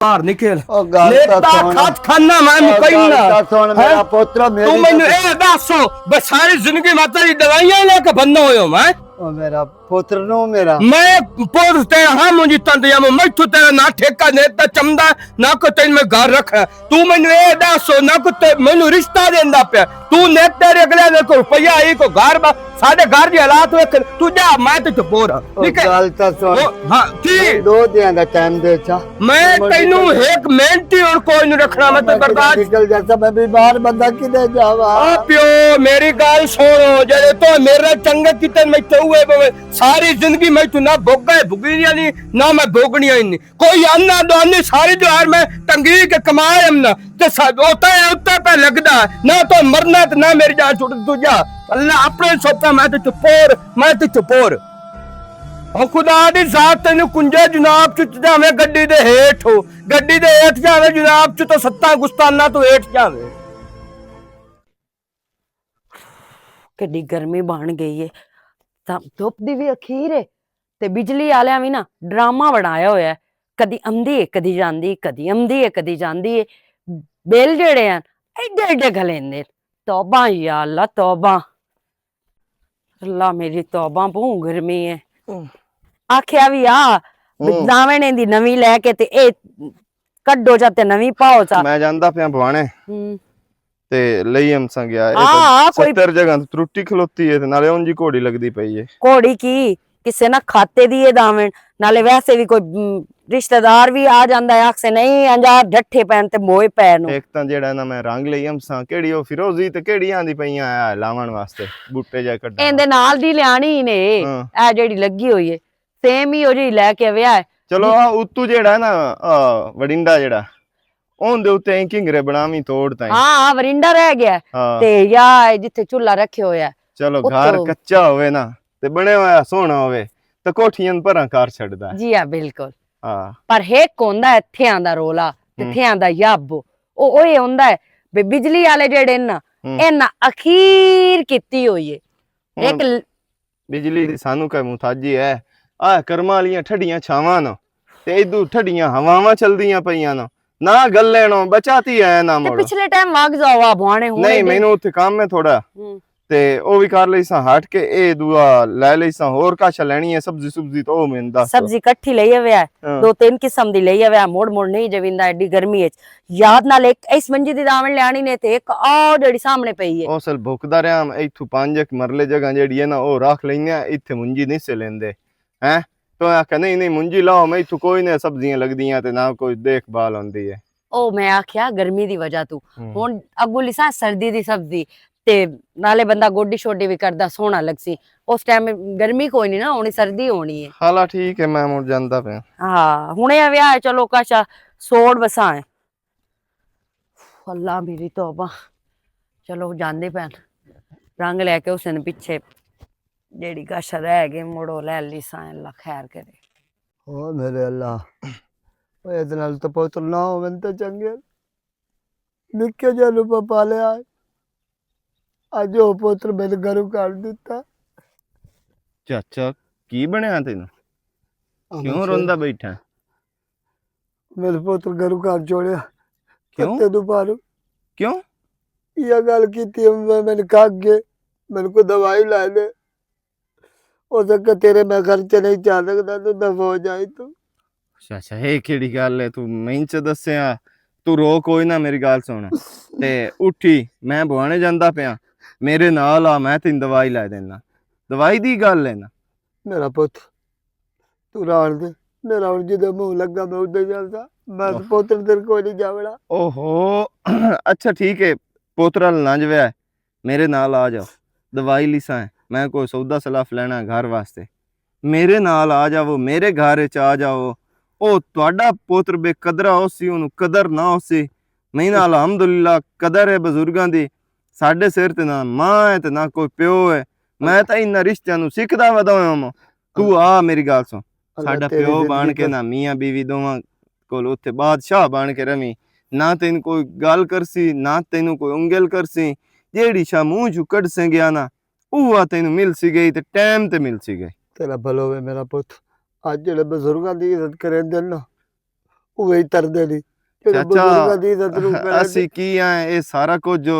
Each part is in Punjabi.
बाहर निकल ओ गल लेता खात खाना मैं मुकैना सुन मेरा पुत्र तू मैनू ए दसो बस सारी जिंदगी मैं तेरी दवाइयां लेके बंदा होयो मैं ओ मेरा पुत्र नु मेरा मैं पोर ते हां मुझी तंदिया मैं तू तेरा ना ठेका देता चमदा ना को तेन में घर रख तू मैनू ए दसो ना को मैनू रिश्ता देंदा पे तू ने तेरे अगले ने को रुपया आई को घर साडे घर दी हालात वेख तू जा मैं ते चुपोर गल ता सुन हां की दो दिन दा टाइम दे चा मैं तैनू एक मिनट ही और कोई नहीं रखना मैं तो बर्दाश्त निकल जाता मैं बीमार बंदा किदे जावा आ प्यो मेरी गाल सुनो जरे तो मेरा चंगे कितन में तो हुए सारी जिंदगी में तू ना भोगा भुगनी नहीं ना मैं भोगनी नहीं कोई अन्ना दोनी सारी जोर में टंगी के कमाए हम ना ते होता है उतना पे लगदा ना तो मरना तो ना मेरी जान छूट तू जा अल्लाह अपने सोचा मैं तो चुपोर और खुदा दी जात तेन कुंजे जनाब च जावे गड्डी दे हेठ हो गड्डी दे हेठ जावे जनाब च तो सत्ता गुस्ताना तो हेठ जावे किड्डी गर्मी बन गई है धुप दी भी अखीर है ते बिजली वालियां भी ना ड्रामा बनाया होया है कदी आंदी है कदी जांदी कदी आंदी है कदी जांदी है बिल जेड़े हैं एडे एडे घलेंदे तौबा या अल्लाह तौबा अल्लाह मेरी तौबा भू गर्मी है आखिया भी आ दावणे दी नवी लेके ते ए कड्डो जा ते नवी पाओ चा मैं जानदा पिया भवाने ते लई हमसा गया हाँ, 70 जगह त्रुटि खलोती है नाले उंजी घोड़ी लगदी पई है घोड़ी की किसे ना खाते दी है दावण नाले वैसे भी कोई रिश्तेदार भी आ जांदा है आखसे नहीं अंजार ढट्ठे पैन ते मोए पैन एक तां जेड़ा ना मैं रंग लई हमसा केड़ी ओ फिरोजी ते केड़ी आंदी पईयां आ लावण वास्ते बूटे जा कड्डा एंदे नाल दी लियानी ने ए जेड़ी लगी हुई है सेम ही ओ जी लेके आया है चलो आ उतू जेड़ा ना वडिंडा जेड़ा ओंदे उत्ते किंगरे बनावी तोड़ ताई हां वरिंडा रह गया ते या जिथे चूल्हा रखे होया है चलो घर कच्चा होवे ना ते बने होया सोहना होवे ते कोठियां परां कर छड़दा जी हां बिल्कुल हां पर हेक होंदा है थेयां दा रोला ते थेयां दा याब ओ ये होंदा है बे बिजली वाले जेड़े ना एना अखीर कीती होई है एक बिजली दी सानू का मुताजी है आ कर्मा वालियां ठड़ियां छावां ना ते इदू ठड़ियां हवावां चलदियां पईयां ना गल्ले नो बचाती है ना मोड़ पिछले टाइम वाग जावा भाने हुने नहीं मैनू उथे काम है थोड़ा ते ओ भी कर लई सा हट के ए दुआ ले लई सा होर काशा लेनी है सब्जी तो ओ मैं दस सब्जी इकट्ठी लई आवे है दो तीन किस्म दी लई आवे है मोड़ मोड़ नहीं जविंदा एडी गर्मी है याद नाल एक इस मंजी दी दावण लेनी ने ते एक आ जेडी सामने पई है ओसल भुकदा रहा हम इथु 5 मरले जगह जेडी है ना ओ रख लईने इथे मुंजी नहीं से लेंदे हैं तो आखा नहीं मुंजी लाओ मैं इथु कोई ने सब्जियां लगदियां ते ना कोई देखभाल होंदी है ओ मैं आख्या गर्मी दी वजह तू हुन अगू लिसा सर्दी दी सब्जी ते नाले बंदा गोडी शोडी भी करदा सोहना लगसी उस टाइम गर्मी कोई नहीं ना होनी सर्दी होनी है हाला ठीक है मैं मुड़ जांदा पे हां हुने व्याह चलो काशा सोड़ बसाए अल्लाह मेरी तौबा चलो जांदे पैन रंग लेके उसने पीछे जेड़ी काशा रह गए मुड़ो ले ली सा अल्लाह खैर करे ओ मेरे अल्लाह ओ इदे नाल तो पुत्र ना होवन ते चंगे निक्के जनु पा लिया आज ओ पुत्र मेरे घरों काट दिता चाचा की बनया तेन क्यों रोंदा बैठा मेरे पुत्र घरों काट छोड़या क्यों ते दोबारा क्यों ये गल की मैंने कहा के मेरे को दवाई ला दे हो सके तेरे मैं खर्चे नहीं चाह सकता तो दफा हो जाए तू अच्छा हे केड़ी गल है तू मैं च दस्या तू रो कोई ना मेरी गल सुन ते उठी मैं भवाने जांदा पिया मेरे नाल आ मैं तेन दवाई ला देना दवाई दी गल है ना मेरा पुत्र तू राण दे मेरा हुण जिदे मुंह लगा मैं उधर जाता मैं पुत्र तेरे को नहीं जावड़ा ओहो अच्छा ठीक है पोतरा ना जवे मेरे नाल आ जाओ दवाई लिसा है मैं कोई सौदा सलाफ लेना घर वास्ते मेरे नाल आ जाओ मेरे घर च आ जाओ ओ तुहाडा पुत्र बेकदरा होसी ओनू कदर ना होसी मैं नाल अलहमदुलिल्लाह कदर है बुजुर्गां दी साडे सिर ते ना मां है ते ना कोई प्यो है मैं तां इन्हां रिश्तियां नू सिखदा वधाया हां तू आ मेरी गल सुन साडा प्यो बन के ना मियां बीवी दोवां कोल उत्थे बादशाह बन के रवी ना तेन कोई गल करसी ना तेनू कोई उंगल करसी जेड़ी शा मुंह चू कढ से गया ना उहा तेनू मिल सी गई ते टाइम ते मिल सी गई तेरा भलो वे मेरा पुत्र आज जेड़े बुजुर्गां दी इज्जत करेंदे ना ਉਹ ਹੀ ਤਰਦੇ ਨਹੀਂ ਜਿਹੜੇ ਚਾਚਾ, ਬਜ਼ੁਰਗਾਂ ਦੀ ਇੱਜ਼ਤ ਨੂੰ ਪਹਿਲਾਂ ਅਸੀਂ ਕੀ ਆ ਇਹ ਸਾਰਾ ਕੁਝ ਜੋ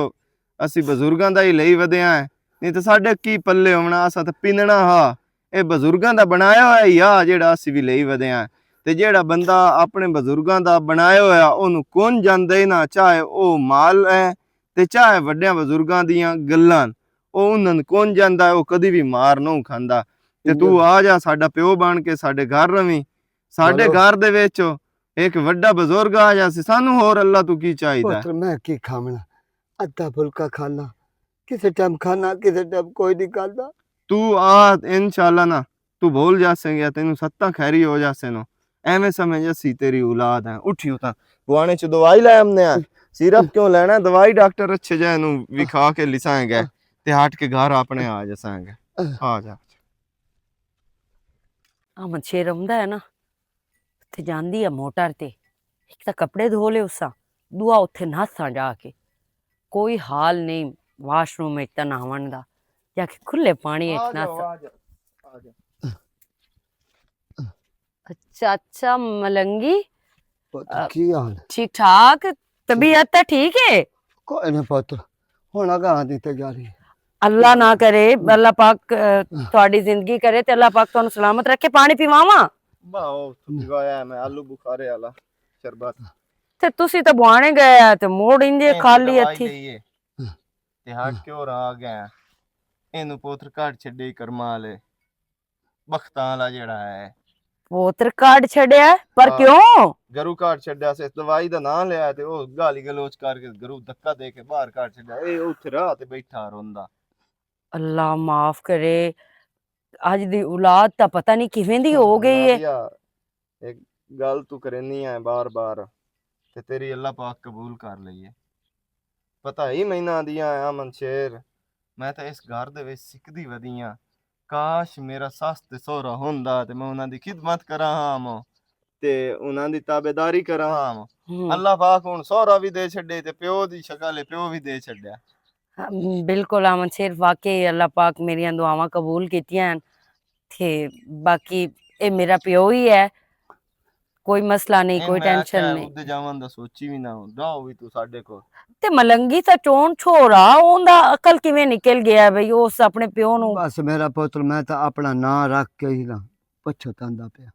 ਅਸੀਂ ਬਜ਼ੁਰਗਾਂ ਦਾ ਹੀ ਲਈ ਵਧਿਆ ਹੈ, ਨਹੀਂ ਤਾਂ ਸਾਡੇ ਕੀ ਪੱਲੇ ਹੋਣਾ, ਅਸਾਂ ਤਾਂ ਪਿੰਨਣਾ ਹਾਂ। ਇਹ ਬਜ਼ੁਰਗਾਂ ਦਾ ਬਣਾਇਆ ਹੋਇਆ ਹੀ ਆ ਜਿਹੜਾ ਅਸੀਂ ਵੀ ਲਈ ਵਧਿਆ। ਤੇ ਜਿਹੜਾ ਬੰਦਾ ਆਪਣੇ ਬਜ਼ੁਰਗਾਂ ਦਾ ਬਣਾਇਆ ਹੋਇਆ ਉਹਨੂੰ ਕੌਣ ਜਾਂਦਾ ਹੀ ਨਾ, ਚਾਹੇ ਉਹ ਮਾਲ ਹੈ ਤੇ ਚਾਹੇ ਵੱਡਿਆਂ ਬਜ਼ੁਰਗਾਂ ਦੀਆਂ ਗੱਲਾਂ, ਉਹ ਉਹਨਾਂ ਨੂੰ ਕੌਣ ਜਾਂਦਾ, ਉਹ ਕਦੀ ਵੀ ਮਾਰ ਨਹੀਂ ਖਾਂਦਾ। ਤੇ ਤੂੰ ਆ ਜਾ ਸਾਡਾ ਪਿਓ ਬਣ ਕੇ ਸਾਡੇ ਘਰ ਰਵੀਂ, ਸਾਡੇ ਚਲੋ। ਘਰ ਦੇ ਵਿੱਚ ਇੱਕ ਵੱਡਾ ਬਜ਼ੁਰਗ ਆ ਜਾਸੀ, ਸਾਨੂੰ ਹੋਰ ਅੱਲਾ ਤੂੰ ਕੀ ਚਾਹੀਦਾ। ਪੁੱਤਰ ਮੈਂ ਕੀ ਖਾਵਣਾ, ਅੱਧਾ ਫੁਲਕਾ ਖਾਣਾ, ਕਿਸੇ ਟਾਈਮ ਖਾਣਾ ਕਿਸੇ ਟਾਈਮ ਕੋਈ ਨਹੀਂ ਖਾਂਦਾ। ਤੂੰ ਆ ਇਨਸ਼ਾਅੱਲਾ ਨਾ ਤੂੰ ਭੁੱਲ ਜਾਸੇਂਗਾ, ਤੈਨੂੰ ਸੱਤਾ ਖੈਰੀ ਹੋ ਜਾਸੇ ਨੂੰ, ਐਵੇਂ ਸਮਝ ਅਸੀਂ ਤੇਰੀ ਔਲਾਦ ਹੈ। ਉੱਠੀ ਉਤਾਂ ਗੁਆਣੇ ਚ ਦਵਾਈ ਲੈ ਆਮਨੇ ਆ, ਸਿਰਪ ਕਿਉਂ ਲੈਣਾ, ਦਵਾਈ ਡਾਕਟਰ ਅੱਛੇ ਜੇ ਨੂੰ ਵਿਖਾ ਕੇ ਲਿਸਾਂਗੇ ਤੇ ਹਟ ਕੇ ਘਰ ਆਪਣੇ ਆ ਜਾਸਾਂਗੇ। ਆ ਜਾ ਅਮਨ ਸ਼ੇਰ ਆਉਂਦਾ ਹੈ ਨਾ, ਉੱਥੇ ਜਾਂਦੀ ਆ ਮੋਟਰ ਤੇ, ਇੱਕ ਤਾਂ ਕੱਪੜੇ ਧੋ ਲਏ ਉਸਾਂ, ਦੂਆ ਉੱਥੇ ਨਹਾਸਾਂ ਜਾ ਕੇ, ਕੋਈ ਹਾਲ ਨਹੀਂ ਵਾਸ਼ਰੂਮ ਵਿੱਚ ਤਾਂ ਨਹਾਵਣ ਦਾ, ਜਾ ਕੇ ਖੁੱਲੇ ਪਾਣੀ ਵਿੱਚ ਨਹਾਸਾਂ। अच्छा मलंगी, ਪੁੱਤਰ ਕੀ ਹਾਲ ਹੈ? ठीक ठाक, तबीयत तो ठीक है? ਕੋਈ ਨਹੀਂ ਪੁੱਤਰ, ਹੁਣ ਅਗਾਂ ਦੀ ਤਿਆਰੀ। अल्लाह ना करे, अल्लाह पाक थोड़ी जिंदगी करे ते अल्लाह पाक तुहानू सलामत रखे। पानी पिवावा ਬਾਓ ਪਿਵਾਇਆ ਮੈਂ ਆਲੂ ਬੁਖਾਰੇ ਵਾਲਾ ਸ਼ਰਬਤ ते तुसी तो बुआने गए आ ते मोड़ इंजे खाली हथी ਤੇ ਹਟ ਕੇ ਹੋਰ ਆ ਗਿਆ। ਇਹਨੂੰ ਪੋਤਰ ਘੜ ਛੱਡੇ ਕਰਮਾਂ ਵਾਲੇ ਬਖਤਾਂ ਵਾਲਾ ਜਿਹੜਾ ਹੈ, पोतर काट छड़िया है, पर हाँ। क्यों? ਗਰੂ ਘੜ ਛੱਡਿਆ ਸੀ, ਦਵਾਈ ਦਾ ਨਾਂ ਲਿਆ ਤੇ ਉਹ ਗਾਲੀ ਗਲੋਚ ਕਰਕੇ ਗਰੂ ਧੱਕਾ ਦੇ ਕੇ ਬਾਹਰ ਘੜ ਛੱਡਿਆ। ਇਹ ਉੱਥੇ ਰਾਹ ਤੇ ਬੈਠਾ ਰੋਂਦਾ। अल्लाह माफ करे, अज दी औलाद ता पता नहीं किवें दी हो गई है। एक गल तू करनी है बार बार ते तेरी अल्लाह पाक कबूल कर लईए। पता ही महीना दिया है अमन शेर, मैं तो इस घर दे विच सिकदी वधियां। काश मेरा सस ते सोहरा हुंदा ते मैं उन्हां दी खिदमत करा हां ते उन्हां दी ताबेदारी करा हां। अल्लाह पाक हुण सोहरा भी दे छड्डे ते प्यो दी शकल प्यो भी दे छड्डिया। बिल्कुल अमन शेर, वाकई अल्लाह पाक मेरियां दुआवां कबूल कीतियां थे। बाकी ए मेरा प्यो ही है, कोई मसला नहीं, कोई टेंशन नहीं। उधर जावन दा सोची भी ना रहो भी तू साडे को ते मलंगी सा चोन छोरा ओंदा अकल किवें निकल गया बई उस अपने प्यो नु। बस मेरा पुत्र मैं तो अपना नां रख के ही ना पछतांदा पिया।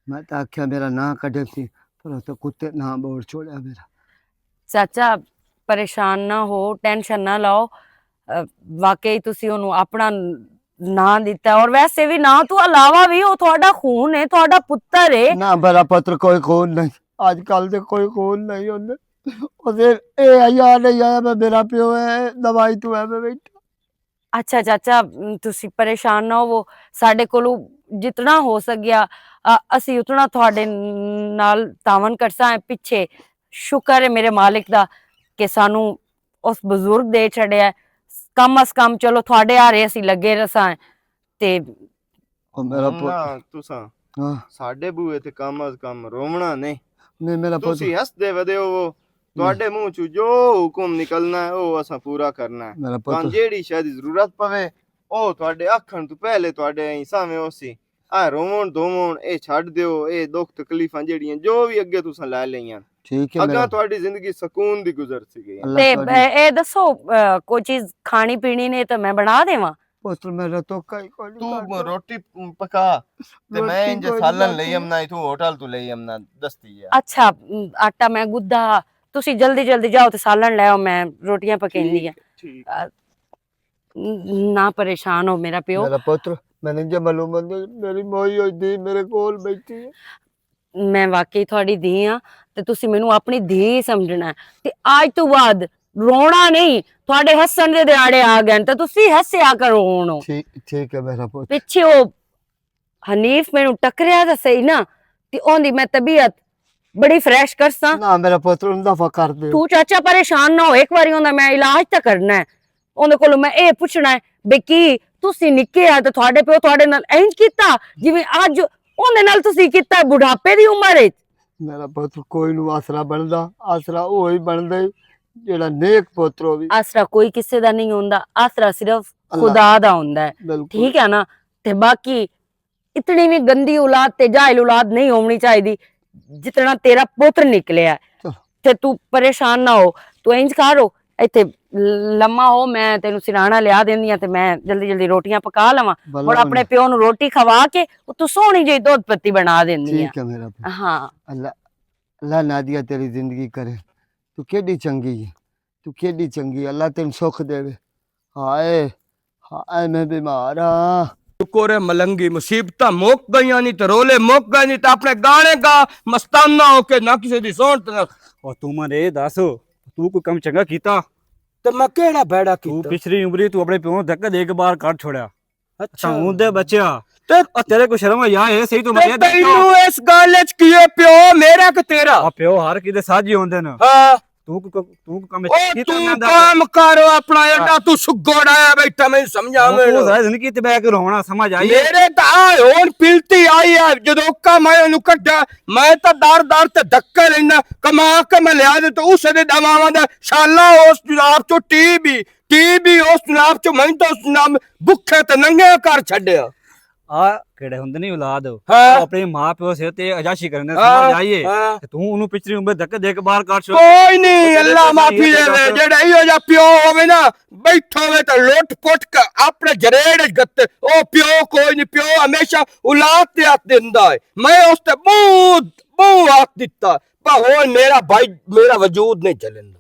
मैं तो आख्या मेरा नां कढे सी, पर तो कुत्ते नां बोल छोड़िया मेरा। चाचा परेशान ना हो, टेंशन ना लाओ, वाकई तुसी ओनू अपना नां दिता, और वैसे भी ना तू अलावा भी ओ थोड़ा खून है, थोड़ा पुत्र है ना। मेरा पुत्र कोई खून नहीं, आजकल दे कोई खून नहीं होंदे। ओदे ए आया नहीं आया, मैं मेरा प्यो है, दवाई तू है मैं बैठा। अच्छा चाचा तुसी परेशान ना हो, साडे कोलों जितना हो सकिया असी उतना थोड़े नाल तावन करसा है। पिछे शुक्र है मेरे मालिक दा कि सानू उस बुजुर्ग दे छड़िया, कम अस कम चलो थोड़े हारे असी लगे रसा ते। ओ मेरा ना तुसा हां साडे बूए ते कम अज कम रोवना नहीं। नहीं मेरा पुत्र तुसी हसदे वदे हो, ਤੁਹਾਡੇ ਮੂੰਹ ਚੋਂ ਜੋ ਹੁਕਮ ਨਿਕਲਣਾ ਹੈ ਉਹ ਅਸਾਂ ਪੂਰਾ ਕਰਨਾ ਹੈ। मेरा ਤੁਹਾਨੂੰ पुत्र ਜਿਹੜੀ ਸ਼ਾਇਦ ਜ਼ਰੂਰਤ ਪਵੇ ਉਹ ਤੁਹਾਡੇ ਆਖਣ ਤੋਂ ਪਹਿਲੇ ਤੁਹਾਡੇ ਸਾਹਮਣੇ ਹੋਸੀ। ਆ ਰੋਵਣ ਦੋਵਣ ਇਹ ਛੱਡ ਦਿਓ, ਇਹ ਦੁੱਖ ਤਕਲੀਫਾਂ ਜਿਹੜੀਆਂ ਜੋ ਵੀ ਅੱਗੇ ਤੁਸੀਂ ਲੈ ਲਈਆਂ, ठीक है ਅੱਗਾ मेरा ਤੁਹਾਡੀ ਜ਼ਿੰਦਗੀ ਸਕੂਨ ਦੀ ਗੁਜ਼ਰ ਸੀਗੀ। अल्लाह ते करी। ए दसो कोई चीज खानी पीनी ने तो मैं बना देवा। पुत्र मेरा तो कई कोई नहीं ਤੂੰ करता। ਰੋਟੀ ਪਕਾ ਤੇ ਮੈਂ रोटी ਇੰਜ कोई नहीं ਸਾਲਨ ਲਈ खाती। ਆਮਨਾ ਇਥੋਂ ਹੋਟਲ ਤੋਂ ਲਈ ਆਮਨਾ ਦਸਤੀ ਹੈ। अच्छा आटा मैं गुद्दा, तुसी जल्दी जल्दी जाओ ते सालन ले आओ, मैं रोटियां पकाईंदी है। ਠੀਕ ना परेशान हो मेरा प्यो, मेरा पुत्र मैंने जो मालूम है मेरी मोई होई दी मेरे कोल बैठी है। मैं वाकई थोड़ी धी हाँ ते तुसी मैनू अपनी धी समझना है। ते आज तो बाद रोना नहीं, थोड़े हसन दे दिहाड़े आ गए ते तुसी हस्या करो हुण। ठीक है मेरा पुत्र। पिछे ओ हनीफ मैनू टकरिया तो सही ना, ते ओंदी मैं तबीयत बड़ी फ्रेश करसा। ना मेरा पुत्र उन दफा कर दे। तू चाचा परेशान ना हो, एक बारी ओंदा मैं इलाज तो करना है, ओंदे कोलों मैं ये पूछना है बे की तुसी निक्के आ ते थोड़े प्यो थोड़े नाल इंज कीता जिवें अज ओंदे नाल तुसी कीता बुढ़ापे दी उम्र विच। मेरा पुत्र कोई नू आसरा बनदा, आसरा ओ ही बनदे जेड़ा नेक पुत्र होवे। आसरा कोई किसी दा नहीं होंदा, आसरा सिर्फ अल्लाह। खुदा दा होंदा है, बिल्कुल ठीक है ना। ते बाकी इतनी भी गंदी औलाद ते जाहिल औलाद नहीं होनी चाहिदी ਜਿਤਨਾ ਤੇਰਾ ਪੁੱਤਰ ਨਿਕਲਿਆ ਚਲੋ। ਤੇ ਤੂੰ ਪਰੇਸ਼ਾਨ ਨਾ ਹੋ, ਤੂੰ ਇੰਜ ਕਰੋ ਇੱਥੇ ਲੰਮਾ ਹੋ, ਮੈਂ ਤੈਨੂੰ ਸਿਰਾਣਾ ਲਿਆ ਦਿੰਦੀ ਆ ਤੇ ਮੈਂ ਜਲਦੀ ਜਲਦੀ ਰੋਟੀਆਂ ਪਕਾ ਲਵਾਂ। ਹੁਣ ਆਪਣੇ ਪਿਓ ਨੂੰ ਰੋਟੀ ਖਵਾ ਕੇ ਤੂੰ ਸੋਹਣੀ ਜਿਹੀ ਦੁੱਧ ਪੱਤੀ ਬਣਾ ਦਿੰਦੀ ਆ। ठीक है मेरा पुत्र। हाँ अल्लाह अल्लाह नादिया तेरी जिंदगी करे। तू केडी चंगी है, तू केडी चंगी, अल्लाह तेन सुख देवे। हाय हाय मैं बीमार हाँ। कोरे मलंगी मुसीबत मुक गई नहीं तो रोले मुक गए नहीं तो अपने गाने गा मस्ताना होके ना किसी दी सोन ते और तू मने दस तू कोई काम चंगा कीता? ते मैं केड़ा बैड़ा तू कीता पिछली उम्री तू अपने प्यो धक्का दे के बाहर काट छोड़ा। अच्छा हूं दे बच्चा ते और तेरे को शर्म या है सही तो ते मैं तैनू इस गल च किए प्यो मेरा के तेरा आ प्यो हर किदे साजी होंदे न। हां तू काम ओ तू काम करो अपना एडा तू सुगोड़ा है बैठा मैं समझा तू मेरे सारी जिंदगी ते बैक रोना समझ आई। मेरे तो होन पिलती आई है जदों का मैं ओनू कड्डा मैं तो दर ते धक्के लेना कमा के मैं लिया दे तो उस दे दवावां दा शाला उस जनाब चो टीबी उस जनाब चो मैं तो उस जनाब भुखे ते नंगे कर छड्या आ केड़े हुंदे नहीं औलाद हाँ। अपने मां प्यो से ते अजाशी करने हाँ, समझ आईए। हाँ। तू ओनू पिछली उम्र धक्के दे के बाहर काट छोड़। कोई नहीं तेरे अल्लाह तो माफी नहीं है, देवे तेरे जेड़ा इहो जा प्यो होवे ना बैठा होवे तो लुट पुट के अपने जरेड़ गत्ते ओ प्यो कोई नहीं प्यो हमेशा औलाद ते हाथ दिंदा है मैं उसते बहुत हाथ दिता पर हो मेरा भाई मेरा वजूद नहीं चलंदा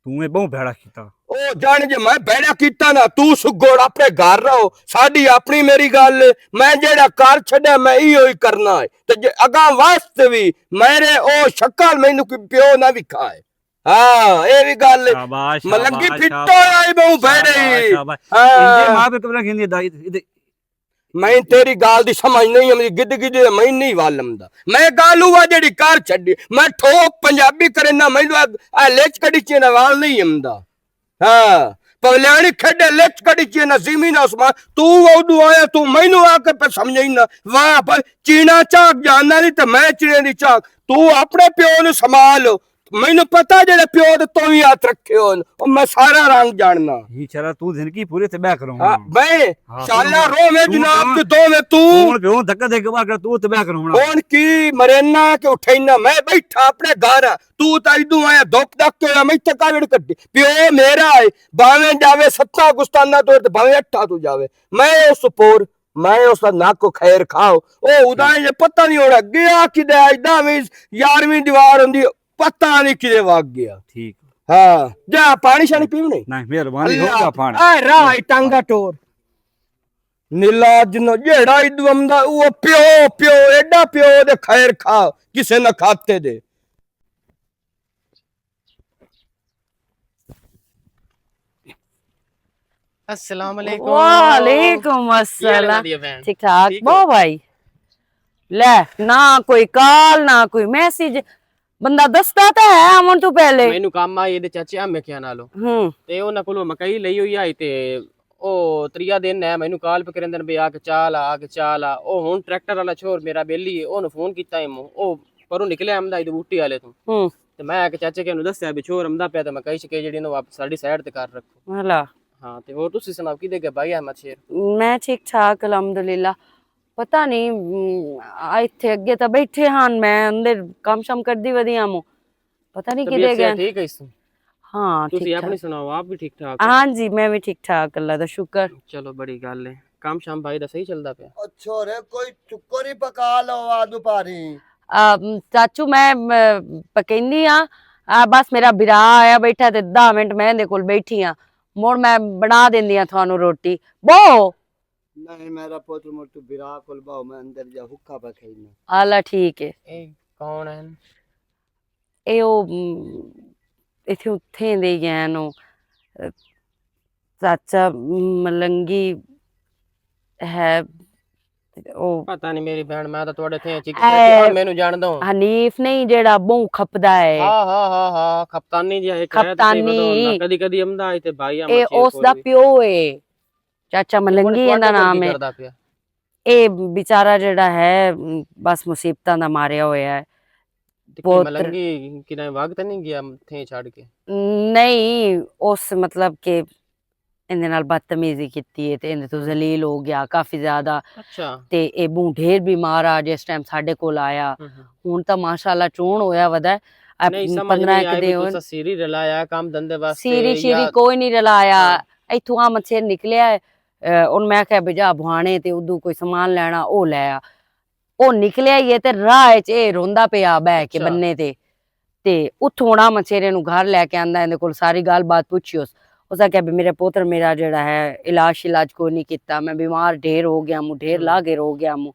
तू ए बहुत भेड़ा कीता। ओ जान जे मैं बैठा कीता ना तू सुगोड़ अपने घर रहो साडी अपनी मेरी गल मैं जेड़ा कार छड्या मैं इहो ही करना है ते जे अगा वास्ते भी मेरे ओ शक्ल मैनू कोई प्यो ना विखाए। हाँ ये भी गल शाबाश मलंगी शाबाश, फिट्टो आई बहु बैठे शाबाश। हाँ। इंजे मां पे कबरा खिंदी दाई मैं तेरी गाल दी समझ नहीं आंदी गिद गिद मैं नहीं वालमदा मैं गाल हुआ जेड़ी कार छड्डी मैं ठोक पंजाबी करे ना मैं आ लेच कड़ी चे ना वाल नहीं आंदा। हाँ पवलियानी खेडे लेच कड़ी चे ना ज़मीन आसमान तू ओदू आया तू मैनू आके पे समझाई ना वाह पर चीना चाक जानना नहीं ते मैं चीने दी चाक तू अपने प्यो नु संभाल मैनू पता जेड़े प्यो ते तो ही हाथ रखे होन ओ मैं सारा रंग जानना। ही चला तू जिंदगी पूरी तबाह करो। हाँ मैं हाँ, शाला तू- रो में तू- जनाब तू- के दो में तू कौन पे धक्का दे के बाहर कर तू तबाह करो। कौन की मरेना के उठैना मैं बैठा अपने घर तू तो इदू आया धोप दक के मैं इत्थे कावड़ कड्डी प्यो मेरा है बावे जावे सत्ता गुस्ताना तो बावे अट्ठा तू जावे मैं उस पोर मैं उसका नाक को खैर खाओ ओ उदाई जे पता नहीं होना गया किदे आइदा में 11वीं दीवार हुंदी पता नहीं किदे वाग गया। ठीक हाँ जा पानी शानी पीवने नहीं मेहरबानी होगा पानी आ राय टांगा टोर नीला जिनो जेड़ा इदू आंदा वो प्यो एडा प्यो दे खैर खा किसे न खाते दे। अस्सलाम वालेकुम। वालेकुम अस्सलाम। दिया बहन ठीक ठाक ठीक बो हो? भाई ले ना कोई कॉल ना कोई मैसेज बंदा दसदा तो है अमन तू पहले मैनू काम आई दे चाचे आमे क्या नालो ते ਉਹਨਾਂ ਕੋਲੋਂ ਮਕਈ ਲਈ ਹੋਈ ਆਈ ਤੇ ਉਹ ਤਰੀਆ ਦਿਨ ਹੈ ਮੈਨੂੰ ਕਾਲ पे ਕਰਨ ਬਈ ਆ ਕੇ ਚਾਲ ਆ ਉਹ ਹੁਣ ਟਰੈਕਟਰ ਵਾਲਾ ਛੋਰ ਮੇਰਾ ਬੇਲੀ ਉਹਨੂੰ ਫੋਨ ਕੀਤਾ ਇਹਨੂੰ ਉਹ ਪਰੋਂ ਨਿਕਲਿਆ ਅਮਦਾ ਇਹਦੇ ਬੂਟੀ ਵਾਲੇ ਤੋਂ ਤੇ ਮੈਂ ਆ ਕੇ ਚਾਚੇ ਕੇ ਨੂੰ ਦੱਸਿਆ ਵੀ ਛੋਰ ਅਮਦਾ ਪਿਆ ਤੇ ਮਕਈ ਛਕੇ ਜਿਹੜੀ ਨੂੰ ਵਾਪਸ ਸਾਡੀ ਸਾਈਡ ਤੇ ਕਰ ਰੱਖੋ। ਹਲਾ ਹਾਂ ਤੇ ਹੋਰ ਤੁਸੀਂ ਸੁਣਾਓ ਕਿਦੇ ਕੇ ਭਾਈ ਅਹਿਮਦ ਸ਼ੇਰ? ਮੈਂ ਠੀਕ ਠਾਕ ਅਲਹਮਦੁਲਿਲਾ ਪਤਾ ਨਹੀਂ ਆ ਇੱਥੇ ਅੱਗੇ ਤਾਂ ਬੈਠੇ ਹਨ ਮੈਂ ਅੰਦਰ ਕੰਮ ਸ਼ਮ ਕਰਦੀ ਵਧੀਆ ਮੋ ਪਤਾ ਨਹੀਂ ਕਿਦੇ ਤਬੀਅਤ ਗਏ। ਠੀਕ ਹੈ ਇਸ हाँ ਤੁਸੀਂ ठीक ਆਪਣੀ ठाक ਸੁਣਾਓ ਆਪ ਵੀ ਠੀਕ ਠਾਕ ਹੋ? हाँ जी मैं भी ठीक ठाक अल्लाह दा शुक्र। ਚਲੋ ਬੜੀ ਗੱਲ ਹੈ ਕੰਮ ਸ਼ਾਮ ਭਾਈ ਦਾ ਸਹੀ ਚੱਲਦਾ ਪਿਆ? अच्छो रे कोई चुक्को नहीं पका लो आदू पारी। चाचू मैं पकैनी हाँ बस मेरा बिरा आया बैठा ते 10 मिनट मैं ਇਹਦੇ ਕੋਲ ਬੈਠੀ ਆ ਮੁੜ ਮੈਂ ਬਣਾ ਦਿੰਦੀ ਆ ਤੁਹਾਨੂੰ ਰੋਟੀ ਬੋ नहीं मेरा पुत्र मोटू बिरा कोल बाओ मैं अंदर जा हुक्का पकाईना। आला ठीक है ਇਹ ਕੌਣ ਹੈ? ਇਹ ਉਹ ਇੱਥੇ ਉੱਥੇ ਦੇ ਗਏ ਨੂੰ ਚਾਚਾ ਮਲੰਗੀ ਹੈ ਉਹ ਪਤਾ ਨਹੀਂ ਮੇਰੀ ਭੈਣ ਮੈਂ ਤਾਂ ਤੁਹਾਡੇ ਥੇ ਚਿੱਕ ਐ- ਮੈਨੂੰ ਜਾਣਦਾ ਹਾਂ। ਹਨੀਫ ਨਹੀਂ ਜਿਹੜਾ ਬਹੁ ਖਪਦਾ ਹੈ ਹਾਂ ਕਪਤਾਨੀ ਜੀ ਇਹ ਕਪਤਾਨੀ। ਕਦੀ ਕਦੀ ਅਮਦਾ ਆਈ ਤੇ ਭਾਈ ਇਹ ਉਸ ਦਾ ਪਿਓ ਏ ਚਾਚਾ ਮਲੰਗੀ ਇਹਦਾ ਨਾਮ ਹੈ। ਇਹ ਵਿਚਾਰਾ ਜਿਹੜਾ ਹੈ ਬਸ ਮੁਸੀਬਤਾਂ ਦਾ ਮਾਰਿਆ ਹੋਇਆ ਹੈ ਪੁੱਤਰ। ਮਲੰਗੀ ਕਿਨੇ ਵਗ ਤਾਂ ਨਹੀਂ ਗਿਆ ਥੇ ਛੱਡ ਕੇ? नहीं उस मतलब के ਇਹਦੇ ਨਾਲ ਬਦਤਮੀਜ਼ੀ ਕੀਤੀ ਹੈ ਤੇ ਇਹਦੇ ਤੋਂ ਜ਼ਲੀਲ ਹੋ ਗਿਆ ਕਾਫੀ ਜ਼ਿਆਦਾ। ਅੱਛਾ। ਤੇ ਇਹ ਢੇਰ ਬਿਮਾਰ ਆ ਜਿਸ ਟਾਈਮ ਸਾਡੇ ਕੋਲ ਆਇਆ। ਹੁਣ ਤਾਂ ਮਾਸ਼ਾਅੱਲਾ ਚੋਣ ਹੋਇਆ ਵਦਾ ਨਹੀਂ ਸਮਝ 15 ਨਹੀਂ ਇੱਕ ਆਇਆ ਦੇ ਵੀ ਹੋਣ। ਤੁਸੀਂ ਸੀਰੀ ਰਲਾਇਆ ਕੰਮ ਧੰਦੇ ਵਾਸਤੇ ਸੀਰੀ ਸ਼ੀਰੀ ਜਾਂ ਕੋਈ ਨਹੀਂ ਰਲਾਇਆ। ਹਾਂ। ਇੱਥੋਂ ਆ ਮੱਛਰ ਨਿਕਲਿਆ ਉਹਨੂੰ ਮੈਂ ਕਿਹਾ ਬਿਜਾ ਭਵਾਣੇ ਤੇ ਉਦੋਂ ਕੋਈ ਸਮਾਨ ਲੈਣਾ ਉਹ ਲੈ ਆ। ਉਹ ਨਿਕਲਿਆ ਹੀ ਹੈ ਤੇ ਰਾਹ 'ਚ ਇਹ ਰੋਂਦਾ ਪਿਆ ਬਹਿ ਕੇ ਅੱਛਾ। ਬੰਨੇ ਤੇ ਉੱਥੋਂ ਆਉਣਾ ਮਛੇਰੇ ਨੂੰ ਘਰ ਲੈ ਕੇ ਆਂਦਾ ਇਹਦੇ ਕੋਲ ਸਾਰੀ ਗੱਲਬਾਤ ਪੁੱਛੀ ਉਸ ਕਿਹਾ ਵੀ ਮੇਰੇ ਪੁੱਤਰ ਮੇਰਾ ਜਿਹੜਾ ਹੈ ਇਲਾਜ ਕੋਈ ਨਹੀਂ ਕੀਤਾ ਮੈਂ ਬਿਮਾਰ ਢੇਰ ਹੋ ਗਿਆ ਮੂੰ ਢੇਰ ਲਾਗੇ ਹੋ ਗਿਆ ਮੂੰ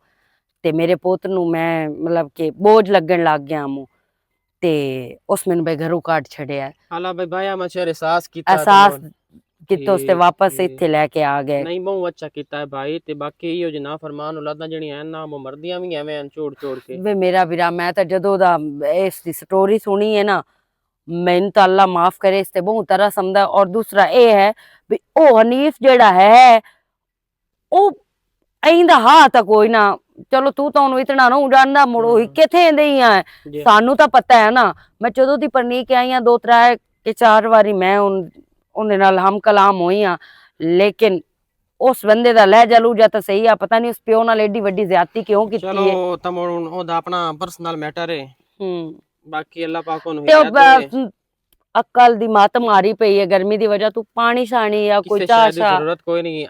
ਤੇ ਮੇਰੇ ਪੁੱਤ ਨੂੰ ਮੈਂ ਮਤਲਬ ਕਿ ਬੋਝ ਲੱਗਣ ਲੱਗ ਗਿਆ ਮੂੰ ਤੇ ਉਸ ਮੈਨੂੰ ਬਈ ਘਰੋਂ ਕੱਢ ਛੜਿਆ। ਹਾਲਾ ਬਈ ਭਾਇਆ ਮਛੇਰੇ ਅਹਿਸਾਸ ਕੀਤਾ ਅਹਿਸਾਸ ਕੀਤਾ ਉਸ ਤੇ ਵਾਪਸ ਠੀਕ। ਇੱਥੇ ਲੈ ਕੇ ਆ ਗਏ। ਨਹੀਂ ਬਹੁਤ ਅੱਛਾ ਕੀਤਾ ਹੈ ਭਾਈ ਤੇ ਬਾਕੀ ਇਹੋ ਜਿਹਾ ਫਰਮਾਨ ਔਲਾਦਾਂ ਜਿਹੜੀਆਂ ਐ ਨਾ ਉਹ ਮਰਦੀਆਂ ਵੀ ਐਵੇਂ ਹਨ ਛੋੜ ਕੇ। ਵੇ ਮੇਰਾ ਵੀਰਾ ਮੈਂ ਤਾਂ ਜਦੋਂ ਦਾ ਇਸ ਦੀ ਸਟੋਰੀ ਸੁਣੀ ਹੈ ਨਾ ਮੈਨੂੰ ਤਾਂ ਅੱਲਾ ਮਾਫ करे ਇਸ ਤੇ ਬਹੁਤ ਤਰਸ ਆਉਂਦਾ। ਔਰ ਦੂਸਰਾ ਇਹ ਹੈ ਵੀ ਉਹ ਹਨੀਫ ਜਿਹੜਾ ਹੈ ਉਹ ainda ਹਾਂ ਤਾਂ ਕੋਈ ਨਾ ਚਲੋ ਤੂੰ ਤਾਂ ਉਹਨੂੰ ਇਤਨਾ ਨਾ ਜਾਣਦਾ ਮੁੜੋ ਹੀ ਕਿੱਥੇ ਦੇਈਆਂ ਸਾਨੂੰ ਤਾਂ ਪਤਾ ਹੈ ਨਾ। ਮੈਂ ਜਦੋਂ ਦੀ ਪਰਨੀ ਕੇ ਆਈ ਆ 2-3 ਕਿ 4 ਵਾਰੀ ਮੈਂ ਉਹਦੇ ਨਾਲ ਹਮ ਕਲਾਮ ਹੋਈ ਆ ਲੇਕਿਨ ਉਸ ਬੰਦੇ ਦਾ ਲਹਿਜਾ ਲੂਜਾ ਤਾਂ ਸਹੀ ਆ ਪਤਾ ਨਹੀਂ ਉਸ ਪਿਓ ਨਾਲ ਏਡੀ ਵੱਡੀ ਜ਼ਿਆਦਤੀ ਕਿਉਂ ਕੀਤੀ ਹੈ। ਚਲੋ ਤਾਂ ਉਹਦਾ ਆਪਣਾ ਪਰਸਨਲ ਮੈਟਰ ਹੈ। ਬਾਕੀ ਅੱਲਾਹ ਪਾਕ ਉਹਨੂੰ ਤੇ ਹਿਦਾਇਤ ਦੇ। ਅਕਲ ਦੀ ਮੱਤ ਮਾਰੀ ਪਈ ਹੈ ਗਰਮੀ ਦੀ ਵਜ੍ਹਾ ਤੋਂ ਪਾਣੀ ਸ਼ਾਣੀ ਜਾਂ ਕੋਈ ਕਿਸੇ ਚਾਹ ਸ਼ਾਇਦ ਸ਼ਾ ਜ਼ਰੂਰਤ ਕੋਈ ਨਹੀਂ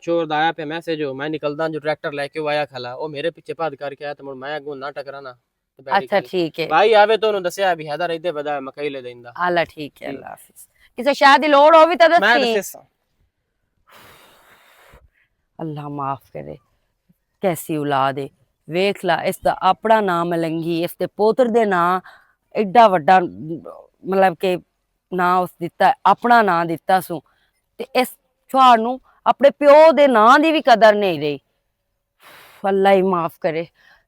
ਚੋਰ ਦਾ ਆਇਆ ਪਿਆ ਮੈਸੇਜ ਹੋ ਮੈਂ ਨਿਕਲਦਾ ਜੋ ट्रैक्टर लेके आया खला ਉਹ ਮੇਰੇ ਪਿੱਛੇ ਭੱਜ ਕਰਕੇ ਆਇਆ ਤੇ ਮੁੜ ਮੈਂ ਅੱਗੋਂ ਨਾ ਟਕਰਾਣਾ ਅੱਛਾ ਠੀਕ ਹੈ ਭਾਈ ਆਵੇ ਤਾਂ ਉਹਨੂੰ ਦੱਸਿਆ ਵੀ ਹੈਦਰ ਇੱਥੇ ਬਦਾ ਮਕਈ ਲੈ ਦਿੰਦਾ। ਅੱਲਾ ਠੀਕ ਹੈ ਅੱਲਾ ਹਾਫਿਜ਼। ਕਿਸੇ ਸ਼ਾਇਦ ਦੀ ਲੋੜ ਹੋਵੇ ਤਾਂ ਮੈਂ ਦੱਸੀ। ਦੱਸਿਆ ਅੱਲਾ ਮਾਫ ਕਰੇ ਕੈਸੀ ਔਲਾਦ ਹੈ ਵੇਖ ਲਾ ਇਸ ਦਾ ਆਪਣਾ ਨਾਮ ਮਲੰਗੀ ਇਸ ਦੇ ਪੋਤਰ ਦੇ ਨਾਂ ਐਡਾ ਵੱਡਾ ਮਤਲਬ ਕਿ ਨਾਂ ਉਸ ਦਿੱਤਾ ਆਪਣਾ ਨਾਂ ਦਿੱਤਾ ਸੂ ਤੇ ਇਸ ਛੁਆੜ ਨੂੰ ਆਪਣੇ ਪਿਓ ਦੇ ਨਾਂ ਦੀ ਵੀ ਕਦਰ ਨਹੀਂ ਰਹੀ। ਅੱਲਾ ਹੀ ਮਾਫ ਕਰੇ।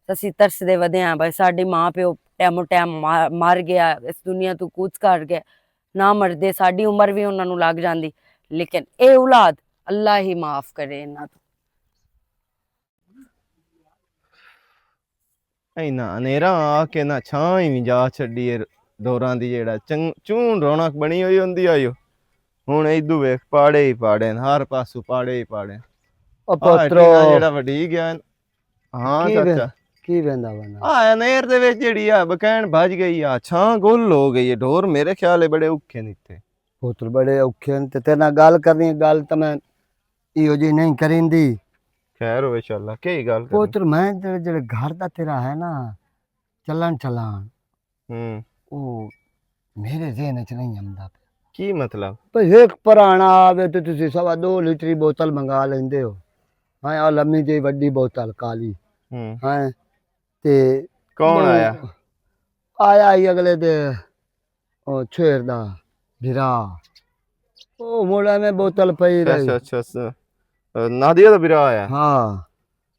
ਅਸੀਂ ਤਰਸਦੇ ਵਧੇ ਹਾਂ ਬਈ ਸਾਡੀ ਮਾਂ ਪਿਓ ਟੈਮੋ ਟੈਮ ਮਰ ਗਿਆ ਇਸ ਦੁਨੀਆ ਤੋਂ ਕੂਚ ਕਰ ਗਿਆ ਨਾ ਮਰਦੇ ਸਾਡੀ ਉਮਰ ਵੀ ਉਹਨਾਂ ਨੂੰ ਲੱਗ ਜਾਂਦੀ ਲੇਕਿਨ ਇਹ ਔਲਾਦ ਅੱਲਾ ਹੀ ਮਾਫ ਕਰੇ ਇਹਨਾਂ ਤੋਂ। ਇੰਨਾ ਹਨੇਰਾ ਆ ਕੇ ਨਾ ਛਾਂ ਹੀ ਵੀ ਜਾ ਛੱਡੀ ਏ ਡੋਰਾਂ ਦੀ ਜਿਹੜਾ ਚੂਨ ਰੌਣਕ ਬਣੀ ਹੋਈ ਹੁੰਦੀ ਆਇਓ ਹੁਣ ਇਦੂ ਵੇਖ ਪਾੜੇ ਹੀ ਪਾੜੇ ਹਰ ਪਾਸੋਂ ਪਾੜੇ ਹੀ ਪਾੜੇ। ਉਹ ਪੁੱਤਰੋ ਜਿਹੜਾ ਵੱਡੀ ਗਿਆ ਹਾਂ ਚਾਚਾ ਕੀ ਵੇਂਦਾ ਬਣਾ ਆ ਨਹਿਰ ਦੇ ਵਿੱਚ ਜਿਹੜੀ ਆ ਬਕੈਣ ਭੱਜ ਗਈ ਆ ਛਾਂ ਗੁੱਲ ਹੋ ਗਈ ਏ ਢੋਰ ਮੇਰੇ ਖਿਆਲੇ ਬੜੇ ਔਖੇ ਨੇ ਇੱਥੇ। ਪੁੱਤਰ ਬੜੇ ਔਖੇ ਨੇ ਤੇ ਤੇਰੇ ਨਾਲ ਗੱਲ ਕਰਨੀ ਗੱਲ ਤਾਂ ਮੈਂ ਇਹੋ ਜਿਹੀ ਨਹੀਂ ਕਰਿੰਦੀ। ਖੈਰ ਹੋਵੇ ਇੰਸ਼ਾਅੱਲਾ ਕੀ ਗੱਲ ਕਰਨੀ। ਪੁੱਤਰ ਮੈਂ ਜਿਹੜੇ ਘਰ ਦਾ ਤੇਰਾ ਹੈ ਨਾ ਚੱਲਣ ਚਲਾਣ ਉਹ ਮੇਰੇ ਜ਼ਿਹਨ ਚ ਨਹੀਂ ਆਉਂਦਾ ਕੀ ਮਤਲਬ ਭਈ ਇੱਕ ਪੁਰਾਣਾ ਆਵੇ ਤੇ ਤੁਸੀਂ 2.5 ਲੀਟਰ ਦੀ ਬੋਤਲ ਮੰਗਾ ਲੈਂਦੇ ਹੋ। ਹਾਂ ਆ ਲੰਮੀ ਜਿਹੀ ਵੱਡੀ ਬੋਤਲ ਕਾਲੀ ਹਾਂ ਤੇ ਕੌਣ ਆਇਆ ਆਇਆ ਹੀ ਅਗਲੇ ਦੇ ਉਹ ਛੇਰ ਦਾ ਭਰਾ ਉਹ ਮੋੜਾ ਮੈਂ ਬੋਤਲ ਪਈ ਰਹੀ। ਅੱਛਾ ਨਾਦੀਆ ਦਾ ਵੀਰਾ ਆਇਆ ਹਾਂ